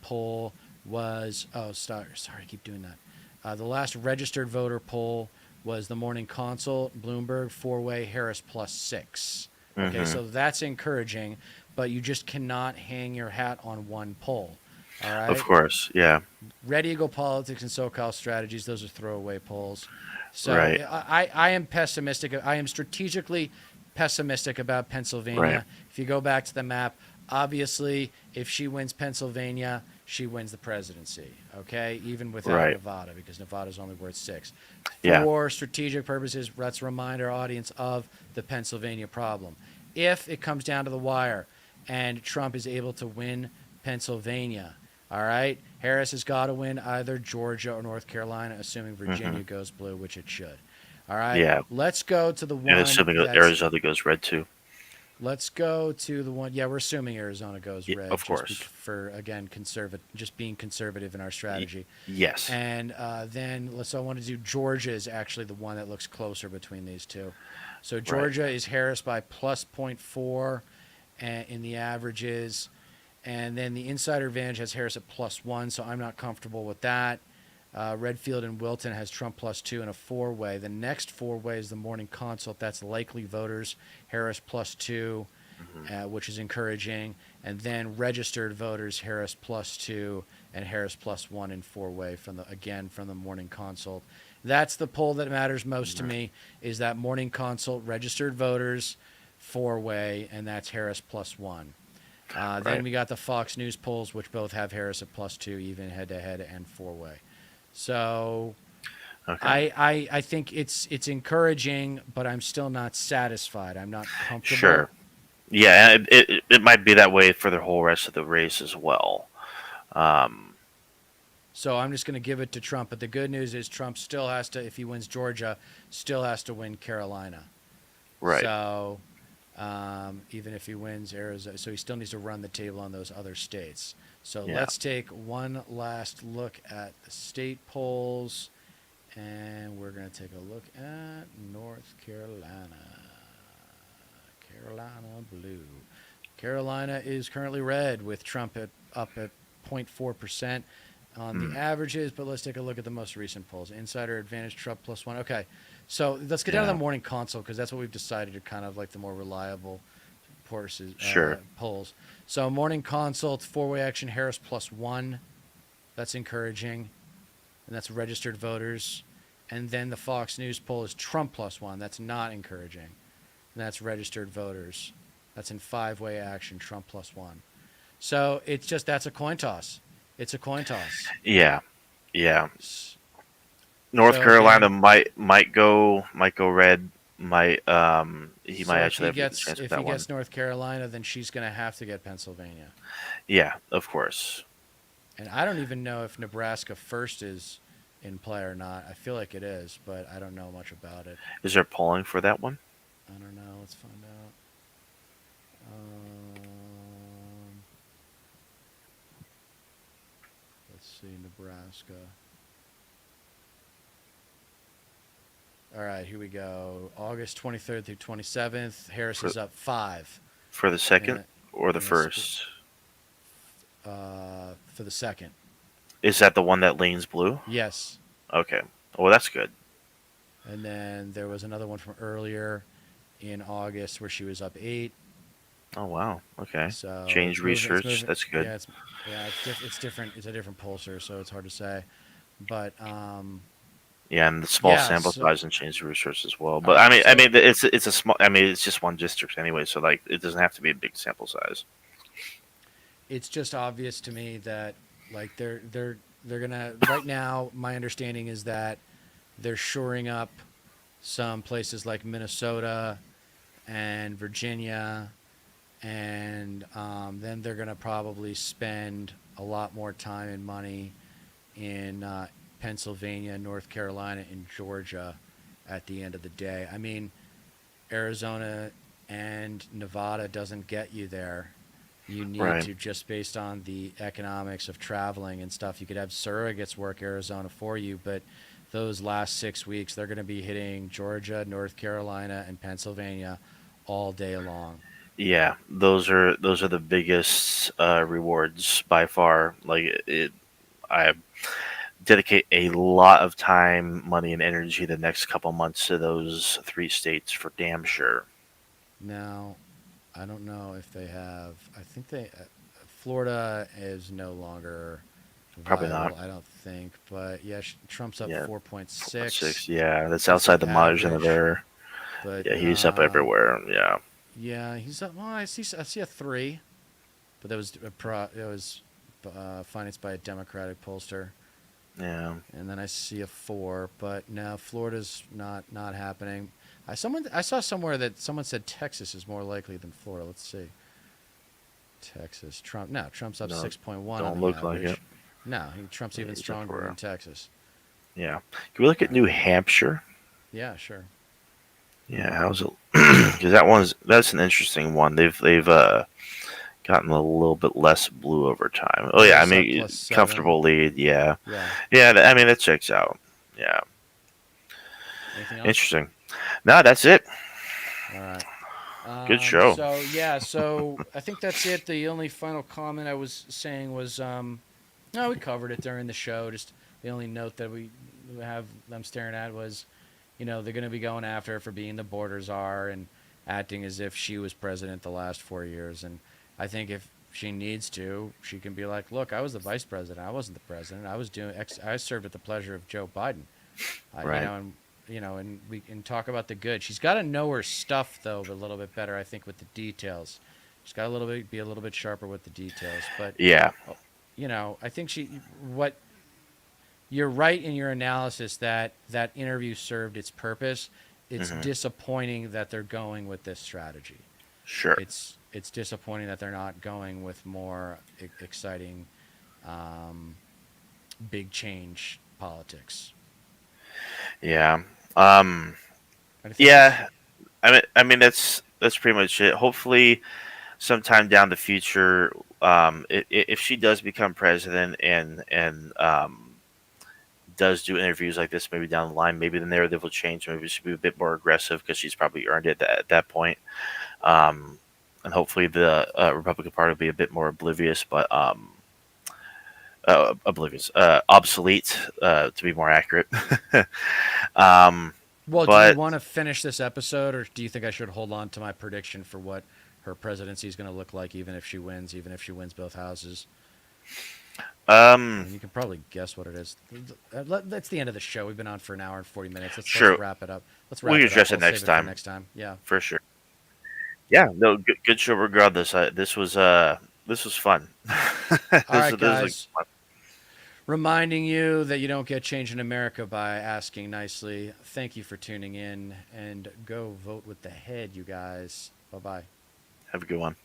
Speaker 1: poll was sorry, I keep doing that. The last registered voter poll was the Morning Consult, Bloomberg, four-way, Harris plus 6. Okay,
Speaker 2: Mhm.
Speaker 1: so that's encouraging, but you just cannot hang your hat on one poll. All right.
Speaker 2: Of course. Yeah.
Speaker 1: Red Eagle Politics and SoCal Strategies, those are throwaway polls. So
Speaker 2: Right.
Speaker 1: I am pessimistic. I am strategically pessimistic about Pennsylvania.
Speaker 2: Right.
Speaker 1: If you go back to the map, obviously, if she wins Pennsylvania, she wins the presidency, okay? Even without
Speaker 2: Right.
Speaker 1: Nevada, because Nevada's only worth 6.
Speaker 2: Yeah.
Speaker 1: For strategic purposes, let's remind our audience of the Pennsylvania problem. If it comes down to the wire and Trump is able to win Pennsylvania, all right, Harris has got to win either Georgia or North Carolina, assuming Virginia goes blue, which it should. All right,
Speaker 2: Yeah.
Speaker 1: let's go to the one.
Speaker 2: And assuming
Speaker 1: that's-
Speaker 2: Arizona goes red too.
Speaker 1: Let's go to the one. Yeah, we're assuming Arizona goes
Speaker 2: Yeah,
Speaker 1: red.
Speaker 2: of
Speaker 1: just
Speaker 2: course.
Speaker 1: for again just being conservative in our strategy.
Speaker 2: Yes.
Speaker 1: And then I want to do Georgia is actually the one that looks closer between these two. So Georgia is Harris by plus 0.4 in the averages, and then the insider advantage has Harris at plus 1. So I'm not comfortable with that. Redfield and Wilton has Trump plus 2 in a four-way. The next four-way is the Morning Consult. That's likely voters. Harris plus 2, which is encouraging. And then registered voters, Harris plus 2 and Harris plus 1 in four-way from the Morning Consult. That's the poll that matters most to me, is that Morning Consult registered voters four-way, and that's Harris plus 1. Then
Speaker 2: Right.
Speaker 1: we got the Fox News polls, which both have Harris at plus 2, even head-to-head and four-way. So
Speaker 2: Okay.
Speaker 1: I think it's encouraging, but I'm still not satisfied. I'm not comfortable.
Speaker 2: Sure. Yeah, and it might be that way for the whole rest of the race as well.
Speaker 1: So I'm just going to give it to Trump. But the good news is Trump still has to, if he wins Georgia, still has to win Carolina.
Speaker 2: Right.
Speaker 1: So even if he wins Arizona, so he still needs to run the table on those other states. So
Speaker 2: Yeah.
Speaker 1: let's take one last look at the state polls. And we're going to take a look at North Carolina. Carolina blue. Carolina is currently red with Trump up at 0.4%. on the averages, but let's take a look at the most recent polls. Insider advantage, Trump +1. Okay, so let's get down to
Speaker 2: Yeah.
Speaker 1: the morning consult because that's what we've decided are kind of like the more reliable
Speaker 2: Sure.
Speaker 1: polls. So morning consult, four-way action, Harris +1. That's encouraging, and that's registered voters. And then the Fox News poll is Trump +1. That's not encouraging, and that's registered voters. That's in five-way action, Trump +1. So it's just that's a coin toss. It's a coin toss.
Speaker 2: Yeah. Yeah.
Speaker 1: S-
Speaker 2: North
Speaker 1: So
Speaker 2: Carolina
Speaker 1: again,
Speaker 2: might go red. He
Speaker 1: so
Speaker 2: might actually have a chance with
Speaker 1: if
Speaker 2: that
Speaker 1: he
Speaker 2: one.
Speaker 1: gets North Carolina, then she's going to have to get Pennsylvania.
Speaker 2: Yeah, of course.
Speaker 1: And I don't even know if Nebraska first is in play or not. I feel like it is, but I don't know much about it.
Speaker 2: Is there polling for that one?
Speaker 1: I don't know. Let's find out. Let's see, Nebraska. All right, here we go. August 23rd through 27th. Harris is up 5.
Speaker 2: For the second
Speaker 1: And-
Speaker 2: or the
Speaker 1: and
Speaker 2: first?
Speaker 1: for the second.
Speaker 2: Is that the one that leans blue?
Speaker 1: Yes.
Speaker 2: Okay. Well, that's good.
Speaker 1: And then there was another one from earlier in August where she was up 8.
Speaker 2: Oh wow. Okay.
Speaker 1: So
Speaker 2: Change
Speaker 1: it's
Speaker 2: research.
Speaker 1: moving-
Speaker 2: That's good.
Speaker 1: Yeah, it's different. It's a different pulsar, so it's hard to say. But
Speaker 2: Yeah, and the small
Speaker 1: Yeah,
Speaker 2: sample
Speaker 1: so-
Speaker 2: size and change research as well. But I mean, it's a small. I mean, it's just one district anyway, so like it doesn't have to be a big sample size.
Speaker 1: it's just obvious to me that like they're gonna right now. My understanding is that they're shoring up some places like Minnesota and Virginia, and then they're gonna probably spend a lot more time and money in Pennsylvania, North Carolina, and Georgia at the end of the day. I mean, Arizona and Nevada doesn't get you there. You need
Speaker 2: Right.
Speaker 1: to, just based on the economics of traveling and stuff, you could have surrogates work Arizona for you, but those last 6 weeks, they're going to be hitting Georgia, North Carolina, and Pennsylvania all day long.
Speaker 2: Yeah, those are the biggest rewards by far. I dedicate a lot of time, money, and energy the next couple months to those 3 states for damn sure.
Speaker 1: Now, I don't know if they have. I think Florida is no longer
Speaker 2: Probably
Speaker 1: viable,
Speaker 2: not.
Speaker 1: I don't think, but yeah, Trump's up
Speaker 2: Yeah,
Speaker 1: 4.6.
Speaker 2: 6. Yeah, that's
Speaker 1: That's
Speaker 2: outside
Speaker 1: the
Speaker 2: the margin of
Speaker 1: average.
Speaker 2: error.
Speaker 1: But
Speaker 2: Yeah, he's up everywhere. Yeah.
Speaker 1: Yeah, he's up. Well, I see a 3, but that was financed by a Democratic pollster,
Speaker 2: Yeah.
Speaker 1: and then I see a 4. But no, Florida's not happening. I saw somewhere that someone said Texas is more likely than Florida. Let's see. Texas, Trump's up
Speaker 2: No,
Speaker 1: 6.1.
Speaker 2: don't
Speaker 1: on the
Speaker 2: look like
Speaker 1: average.
Speaker 2: it.
Speaker 1: No, Trump's even
Speaker 2: He's up
Speaker 1: stronger
Speaker 2: for
Speaker 1: in
Speaker 2: it.
Speaker 1: Texas.
Speaker 2: Yeah. Can we look at New Hampshire?
Speaker 1: Yeah, sure.
Speaker 2: Yeah, how's it? Because that's an interesting one. They've gotten a little bit less blue over time. Oh yeah, I
Speaker 1: Harris up
Speaker 2: mean
Speaker 1: +7.
Speaker 2: comfortable lead. Yeah,
Speaker 1: Yeah.
Speaker 2: yeah. I mean that checks out. Yeah,
Speaker 1: Anything else?
Speaker 2: interesting. No, that's it.
Speaker 1: All right.
Speaker 2: Good show.
Speaker 1: So I think that's it. The only final comment I was saying was, no, we covered it during the show. Just the only note that we have them staring at was, they're going to be going after her for being the border czar and acting as if she was president the last 4 years. And I think if she needs to, she can be like, look, I was the vice president. I wasn't the president. I served at the pleasure of Joe Biden.
Speaker 2: Right.
Speaker 1: And we can talk about the good. She's got to know her stuff though a little bit better, I think, with the details. She's got to be a little bit sharper with the details. But
Speaker 2: Yeah,
Speaker 1: I think you're right in your analysis that that interview served its purpose. It's disappointing that they're going with this strategy.
Speaker 2: sure.
Speaker 1: It's disappointing that they're not going with more exciting, big change politics.
Speaker 2: Yeah.
Speaker 1: Anything
Speaker 2: Yeah. I mean that's pretty much it. Hopefully, sometime down the future, if she does become president and does do interviews like this, maybe down the line, maybe the narrative will change. Maybe she'll be a bit more aggressive because she's probably earned it at that point. And hopefully the Republican Party will be a bit more oblivious. But oblivious, obsolete, to be more accurate. um,
Speaker 1: Well, do you
Speaker 2: but
Speaker 1: want to finish this episode, or do you think I should hold on to my prediction for what her presidency is going to look like, even if she wins both houses? I mean, you can probably guess what it is. That's the end of the show. We've been on for an hour and 40 minutes. Let's
Speaker 2: sure,
Speaker 1: wrap it up. Let's
Speaker 2: we
Speaker 1: wrap
Speaker 2: can
Speaker 1: it up.
Speaker 2: address it
Speaker 1: I'll
Speaker 2: next
Speaker 1: save it for
Speaker 2: time
Speaker 1: next time. Yeah.
Speaker 2: for sure. Yeah, no, good show regardless. This was fun.
Speaker 1: All right,
Speaker 2: This was
Speaker 1: guys.
Speaker 2: fun.
Speaker 1: Reminding you that you don't get change in America by asking nicely. Thank you for tuning in, and go vote with the head, you guys. Bye-bye.
Speaker 2: Have a good one.